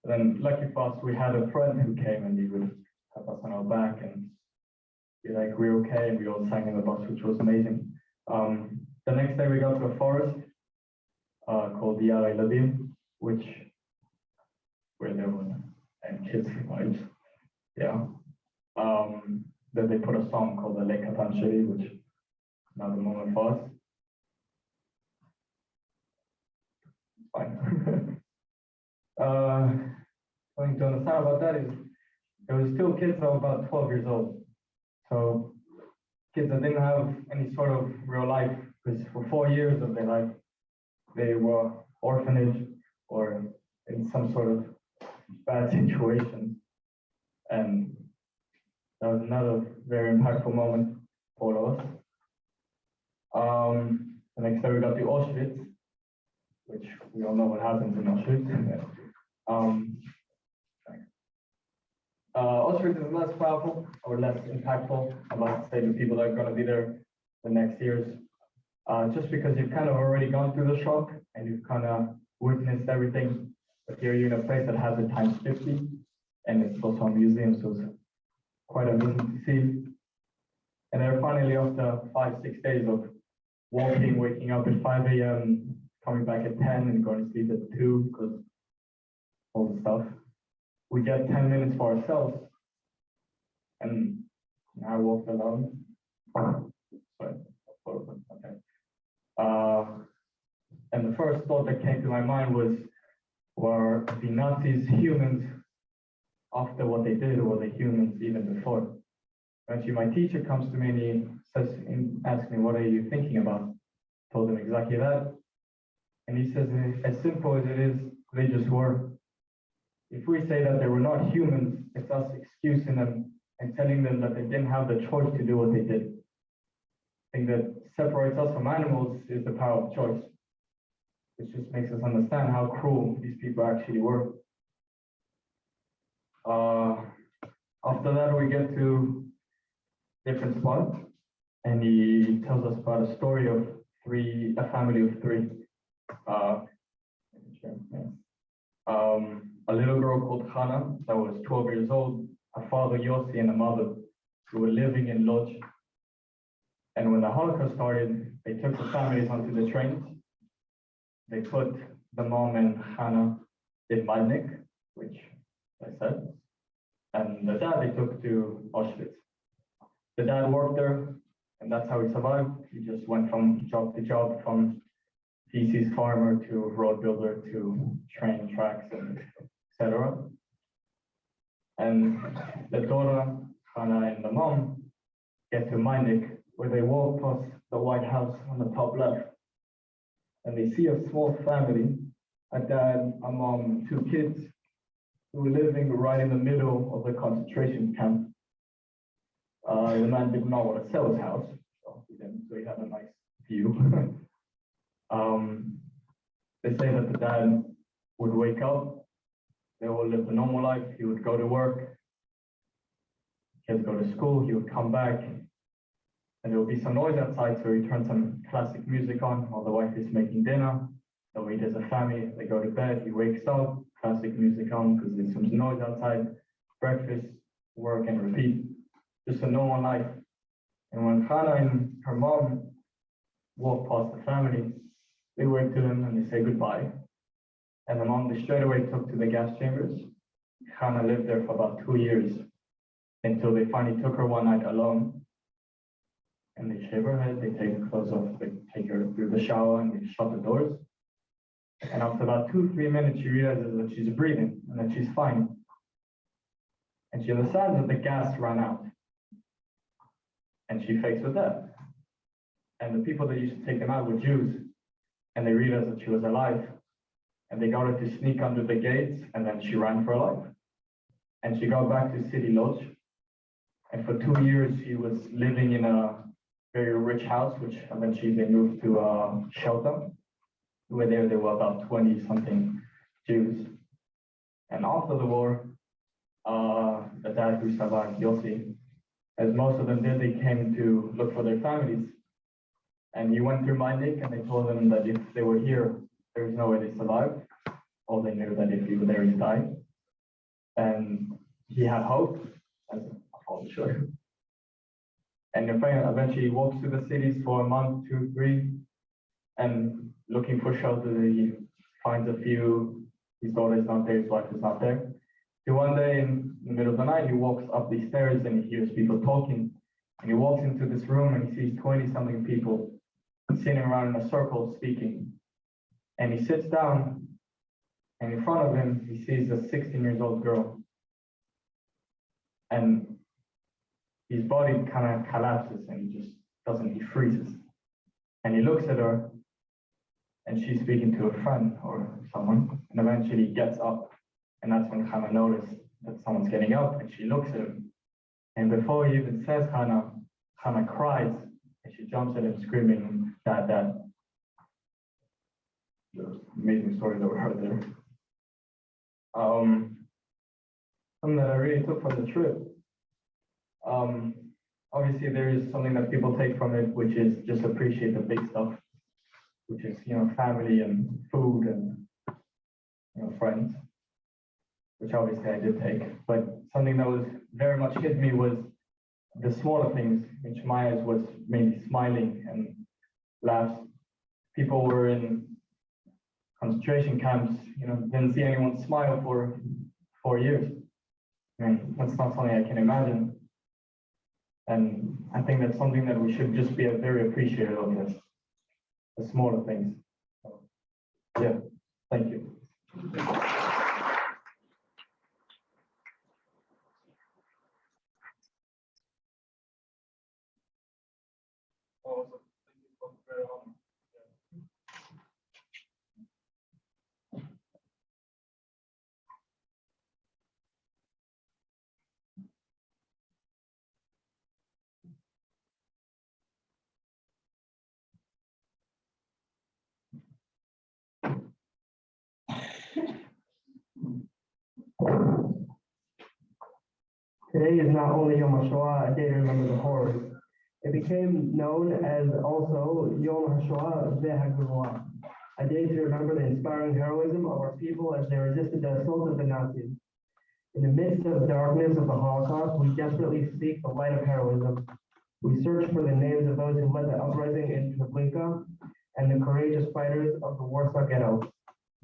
And then, lucky for us, we had a friend who came and he would tap us on our back and be like, "We're okay," and we all sang in the bus, which was amazing. The next day we got to a forest called the Yar Eladim, which where there were and kids vibes. Yeah. Then they put a song called the Lekatan Shiri, which is another moment for us. Fine. Something to understand about that is there was still kids that were about 12 years old. So kids that didn't have any sort of real life, because for 4 years of their life, they were orphanage or in some sort of bad situation. And that was another very impactful moment for all of us. The next day we got to Auschwitz, which we all know what happens in Auschwitz. Auschwitz is less powerful or less impactful. I'd like to say to people that are going to be there the next years, just because you've kind of already gone through the shock and you've kind of witnessed everything. But here you're in a place that has it times 50, and it's also a museum, so it's quite amazing to see. And then finally, after 5-6 days of walking, waking up at 5 a.m., coming back at 10 and going to sleep at 2 because all the stuff, we get 10 minutes for ourselves. And I walked alone. Sorry, okay. And the first thought that came to my mind was, were the Nazis humans after what they did, or were they humans even before? Eventually, my teacher comes to me and he says, asks me, "What are you thinking about?" I told him exactly that. And he says, as simple as it is, they just were. If we say that they were not humans, it's us excusing them and telling them that they didn't have the choice to do what they did. The thing that separates us from animals is the power of choice, which just makes us understand how cruel these people actually were. After that, we get to different spots, and he tells us about a story of a family of 3. A little girl called Hannah that was 12 years old, a father Yossi, and a mother who were living in Lodz. And when the Holocaust started, they took the families onto the trains. They put the mom and Hannah did Majnik, which I said, and the dad they took to Auschwitz. The dad worked there, and that's how he survived. He just went from job to job, from feces farmer to road builder to train tracks and etc. And the daughter, Hannah, and the mom get to Majnik, where they walk past the White House on the top left, and they see a small family, a dad, a mom, and two kids, who were living right in the middle of the concentration camp. The man did not want to sell his house, so he didn't, so he had a nice view. They say that the dad would wake up, they all lived a normal life, he would go to work, kids go to school, he would come back, and there will be some noise outside, so he turns some classic music on while the wife is making dinner. So he does a family, they go to bed, he wakes up, classic music on because there's some noise outside, breakfast, work, and repeat. Just a normal life. And when Hannah and her mom walk past the family, they wave to them and they say goodbye. And the mom, they straight away took to the gas chambers. Hannah lived there for about 2 years until they finally took her one night alone. And they shave her head, they take her clothes off, they take her through the shower and they shut the doors. And after about 2-3 minutes, she realizes that she's breathing and that she's fine. And she understands that the gas ran out. And she fakes her death. And the people that used to take them out were Jews. And they realized that she was alive. And they got her to sneak under the gates, and then she ran for her life. And she got back to City Lodge. And for 2 years, she was living in a very rich house, which eventually they moved to a shelter. Where there were about 20-something Jews. And after the war, the dad who survived, Yossi, as most of them did, they came to look for their families. And he went through Majnik and they told them that if they were here, there was no way they survived. All they knew that if he were there, he'd die. And he had hope, as I'll show you. And eventually he walks through the cities for a month, 2, 3, and looking for shelter, he finds a few, his daughter is not there, his wife is not there. So one day in the middle of the night, he walks up these stairs and he hears people talking. And he walks into this room and he sees 20-something people sitting around in a circle speaking. And he sits down and in front of him, he sees a 16-year-old girl. And his body kind of collapses and he freezes. And he looks at her and she's speaking to a friend or someone, and eventually he gets up. And that's when Hannah noticed that someone's getting up, and she looks at him. And before he even says Hannah, Hannah cries, and she jumps at him screaming, Dad, Dad. The amazing story that we heard there. Something that I really took from the trip. Obviously, there is something that people take from it, which is just appreciate the big stuff, which is, family and food and, friends, which obviously I did take. But something that was very much hit me was the smaller things, which my eyes was mainly smiling and laughs. People were in concentration camps, didn't see anyone smile for 4 years. I mean, that's not something I can imagine. And I think that's something that we should just be very appreciative of, this, the smaller things. So, yeah, thank you. Today is not only Yom Hashoah, a day to remember the horrors. It became known as also Yom Hashoah Ve'Hagavua, a day to remember the inspiring heroism of our people as they resisted the assault of the Nazis. In the midst of the darkness of the Holocaust, we desperately seek the light of heroism. We search for the names of those who led the uprising in Treblinka and the courageous fighters of the Warsaw Ghetto.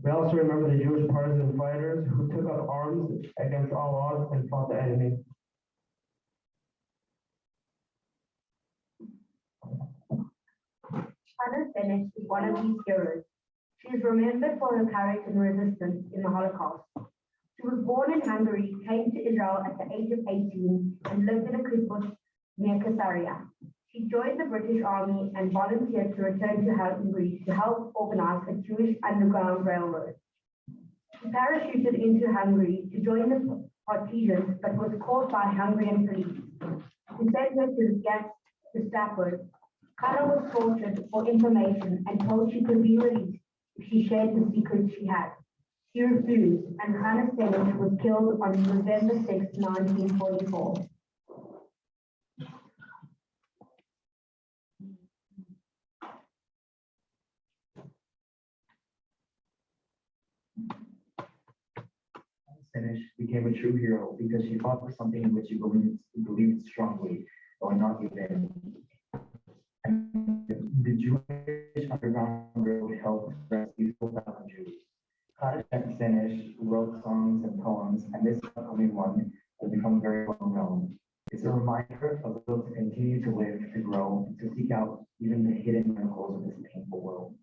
We also remember the Jewish partisan fighters who took up arms against all odds and fought the enemy. Hannah Senech is one of these heroes. She is remembered for her courage and resistance in the Holocaust. She was born in Hungary, came to Israel at the age of 18, and lived in a kibbutz near Caesarea. She joined the British Army and volunteered to return to Hungary to help organize a Jewish underground railroad. She parachuted into Hungary to join the partisans, but was caught by Hungarian police, who sent her to the Gestapo. Hannah was tortured for information and told she could be released if she shared the secrets she had. She refused, and Hannah Senech was killed on November 6, 1944. Senech became a true hero because she fought for something in which she believed strongly, or not even. And the Jewish underground railroad helped rescue 4,000 Jews. Hannah Senech wrote songs and poems, and this upcoming one has become very well known. It's a reminder of the will to continue to live, to grow, and to seek out even the hidden miracles of this painful world.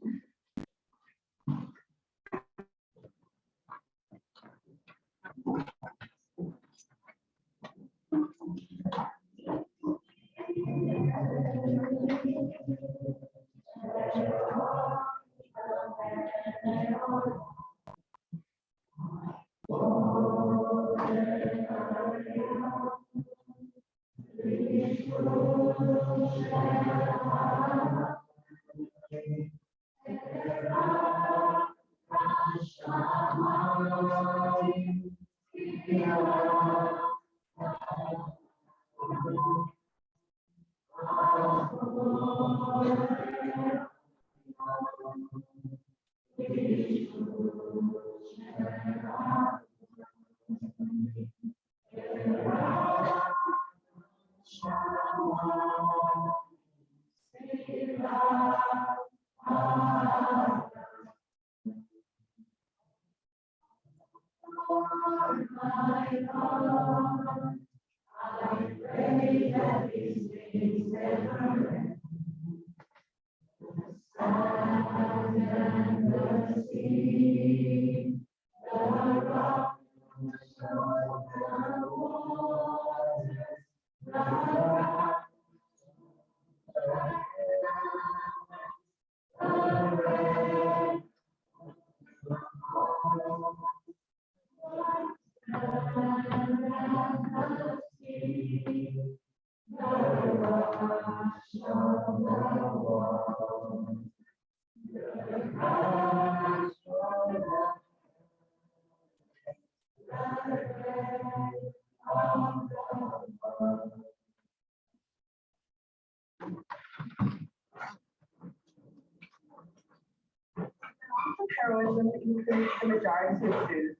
Heroism includes the majority of Jews,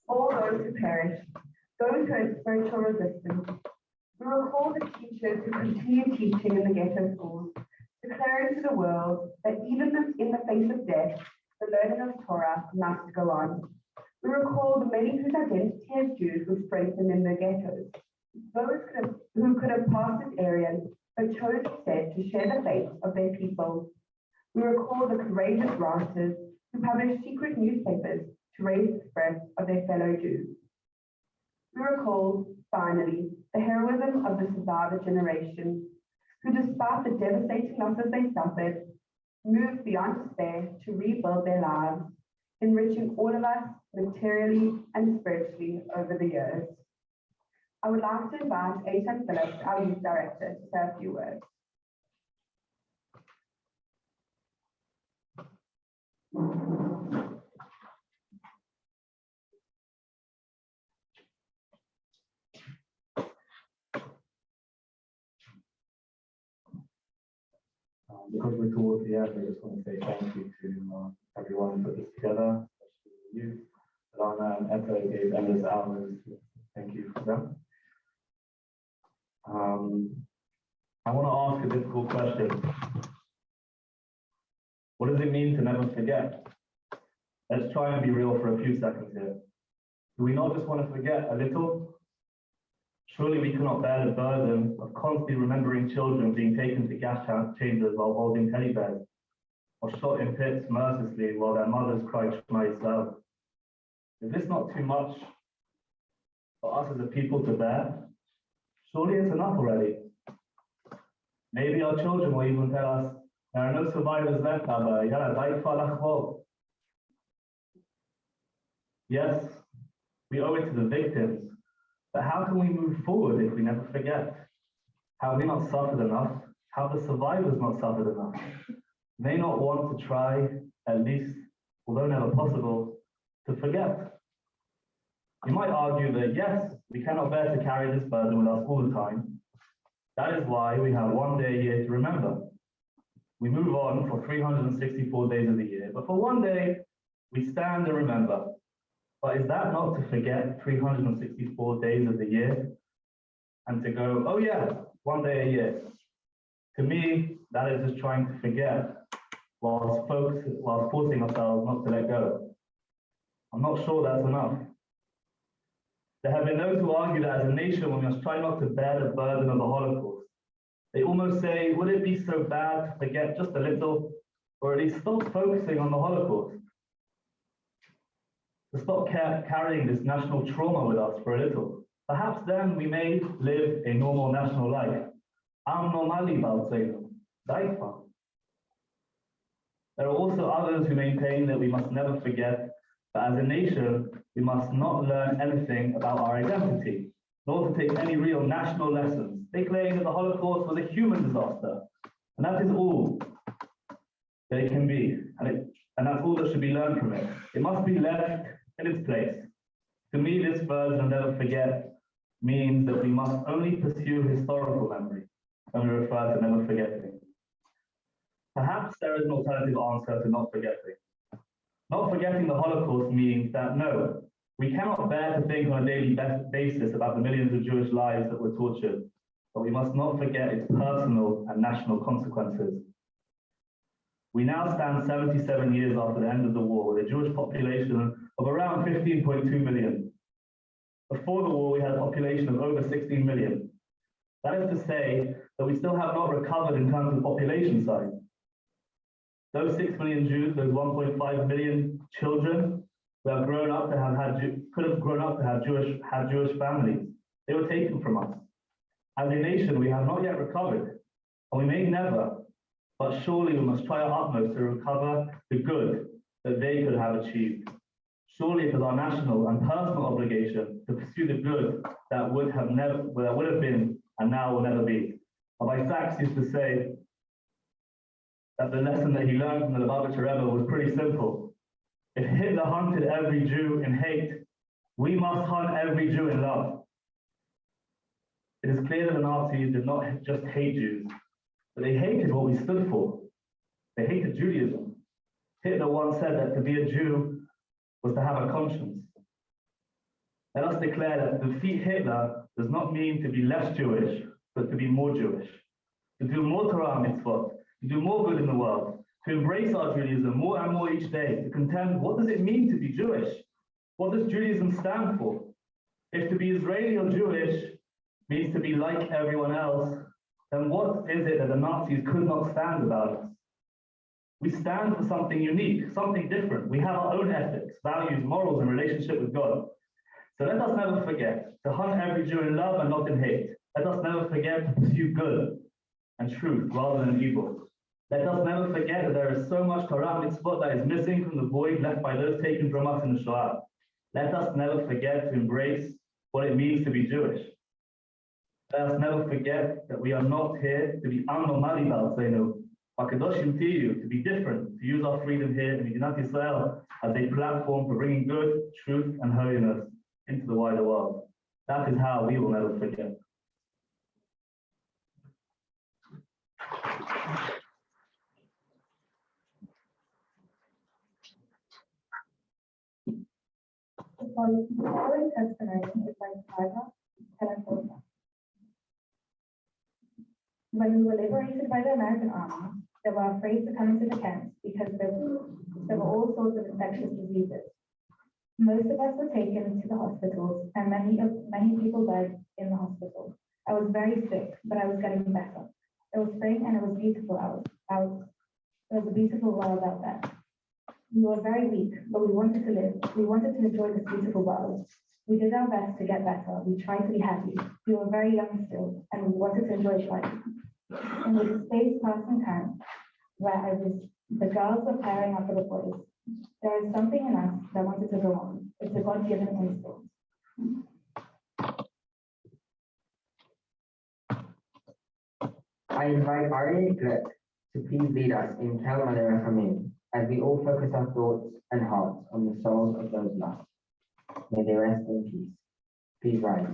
all those who perished, those who had spiritual resistance. We recall the teachers who continued teaching in the ghetto schools, declaring to the world that even in the face of death, the learning of Torah must go on. We recall the many whose identity as Jews was strengthened in the ghettos, those who could have passed as Aryan, but chose instead to share the fate of their people. We recall the courageous writers who published secret newspapers to raise the spread of their fellow Jews. We recall, finally, the heroism of the survivor generation, who despite the devastating losses they suffered, moved beyond despair to rebuild their lives, enriching all of us materially and spiritually over the years. I would like to invite Aitan Phillips, our youth director, to say a few words. Because we're towards the end, I just want to say thank you to everyone who put this together, especially you, Lana and Etta gave endless hours. Thank you for them. I want to ask a difficult question. What does it mean to never forget? Let's try and be real for a few seconds here. Do we not just want to forget a little? Surely we cannot bear the burden of constantly remembering children being taken to gas chambers while holding teddy bears, or shot in pits mercilessly while their mothers cried Shema Yisrael. Is this not too much for us as a people to bear? Surely it's enough already. Maybe our children will even tell us, there are no survivors left, Abba. Yalla, dai falachvo. Yes, we owe it to the victims, but how can we move forward if we never forget? Have we not suffered enough? Have the survivors not suffered enough? May not want to try, at least, although never possible, to forget. You might argue that yes, we cannot bear to carry this burden with us all the time. That is why we have one day a year to remember. We move on for 364 days of the year, but for one day, we stand and remember. But is that not to forget 364 days of the year and to go, oh yeah, one day a year? To me, that is just trying to forget whilst forcing ourselves not to let go. I'm not sure that's enough. There have been those who argue that as a nation, we must try not to bear the burden of the Holocaust. They almost say, would it be so bad to forget just a little, or at least stop focusing on the Holocaust? To stop carrying this national trauma with us for a little. Perhaps then we may live a normal national life. Am normali balzeno, daifa. There are also others who maintain that we must never forget that as a nation, we must not learn anything about our identity, nor to take any real national lessons. They claim that the Holocaust was a human disaster, and that is all that it can be, and that's all that should be learned from it. It must be left in its place. To me, this version of never forget means that we must only pursue historical memory when we refer to never forgetting. Perhaps there is an alternative answer to not forgetting. Not forgetting the Holocaust means that no, we cannot bear to think on a daily basis about the millions of Jewish lives that were tortured, but we must not forget its personal and national consequences. We now stand 77 years after the end of the war with a Jewish population of around 15.2 million. Before the war, we had a population of over 16 million. That is to say that we still have not recovered in terms of population size. Those 6 million Jews, those 1.5 million children who have grown up to could have grown up to have Jewish families. They were taken from us. As a nation, we have not yet recovered, and we may never, but surely we must try our utmost to recover the good that they could have achieved. Surely it is our national and personal obligation to pursue the good that would have been and now will never be. Rabbi Sachs used to say that the lesson that he learned from the Lubavitcher Rebbe was pretty simple. If Hitler hunted every Jew in hate, we must hunt every Jew in love. It is clear that the Nazis did not just hate Jews, but they hated what we stood for. They hated Judaism. Hitler once said that to be a Jew was to have a conscience. Let us declare that to defeat Hitler does not mean to be less Jewish, but to be more Jewish. To do more Torah mitzvot, to do more good in the world, to embrace our Judaism more and more each day, to contend what does it mean to be Jewish? What does Judaism stand for? If to be Israeli or Jewish means to be like everyone else, then what is it that the Nazis could not stand about us? We stand for something unique, something different. We have our own ethics, values, morals, and relationship with God. So let us never forget to hunt every Jew in love and not in hate. Let us never forget to pursue good and truth rather than evil. Let us never forget that there is so much Torah mitzvot that is missing from the void left by those taken from us in the Shoah. Let us never forget to embrace what it means to be Jewish. Let us never forget that we are not here to be anomali balzenu, Hakadoshim Tiyu, to be different, to use our freedom here in Medinat Israel as a platform for bringing good, truth, and holiness into the wider world. That is how we will never forget. The following testimony is by Sarah Telephosa. When we were liberated by the American army, they were afraid to come into the camps because There were all sorts of infectious diseases. Most of us were taken to the hospitals, and many people died in the hospital. I was very sick, but I was getting better. It was spring and it was beautiful out. There was a beautiful world out there. We were very weak, but we wanted to live. We wanted to enjoy this beautiful world. We did our best to get better. We tried to be happy. We were very young still, and we wanted to enjoy life. It was a space passing time where the girls were pairing up with the boys. There is something in us that wanted to go on. It's a God-given instinct. I invite Ari Gluck to please lead us in Kel Malera Chamin as we all focus our thoughts and hearts on the souls of those lost. May they rest in peace. Please rise.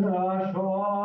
Hashoah,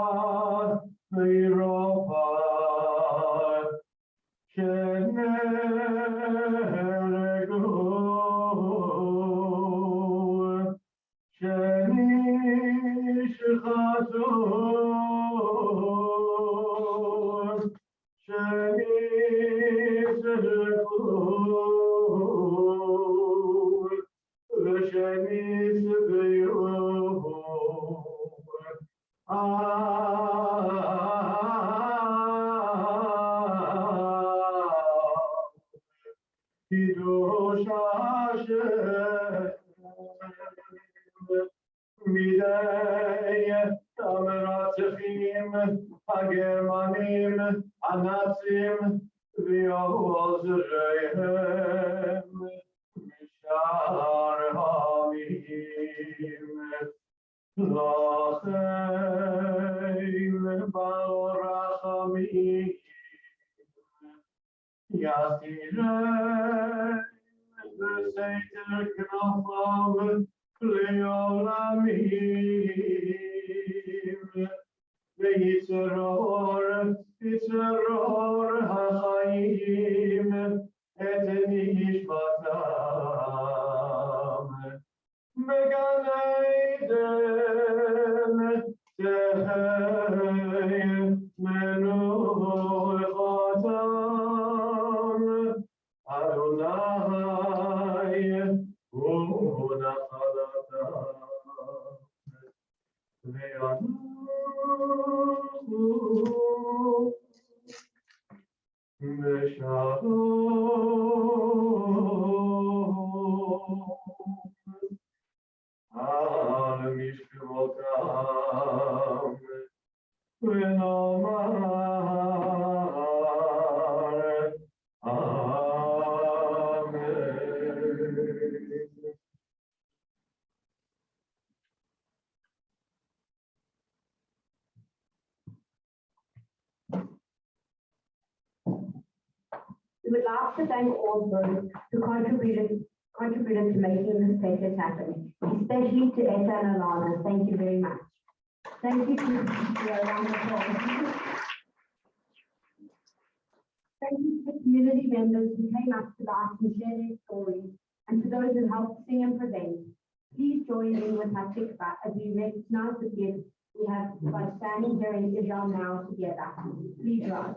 הגרמנים, הנאצים ועוזריהם משאר העמים. לכן באו רחמים, יסירם בסתר כנפיו לעולמים. ויצרור החיים את נשמתם. בגן עדן תהא מנוחתם. אדוני הוא נחלתם. ושלום על משכבותם ונאמר אמן. We would like to thank all those who contributed to making this protest happen, especially to Etta and Alana. Thank you very much. Thank you to Thank you to the community members who came up to us and shared their stories, and to those who helped sing and present. Please join in with Hatikva as we recognize the gifts we have by standing here in Israel now together. Please rise.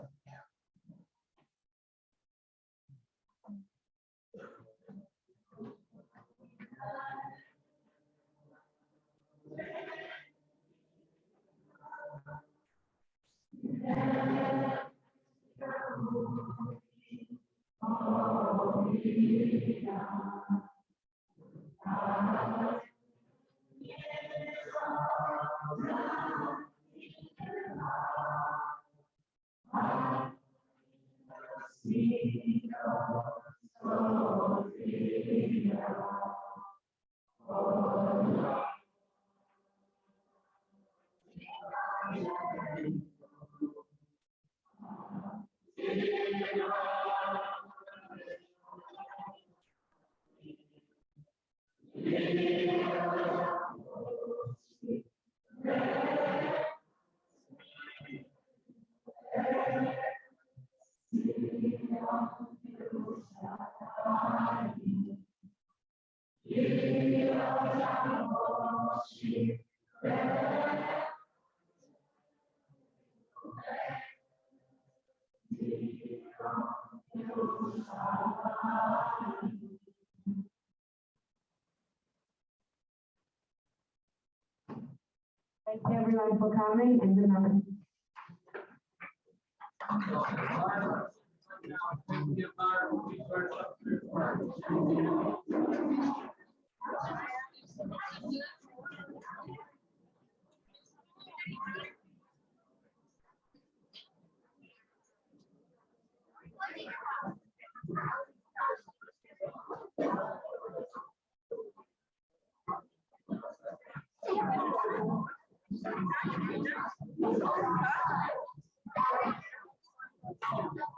Thank you everyone for coming and good night.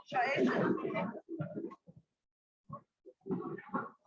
Shivtei.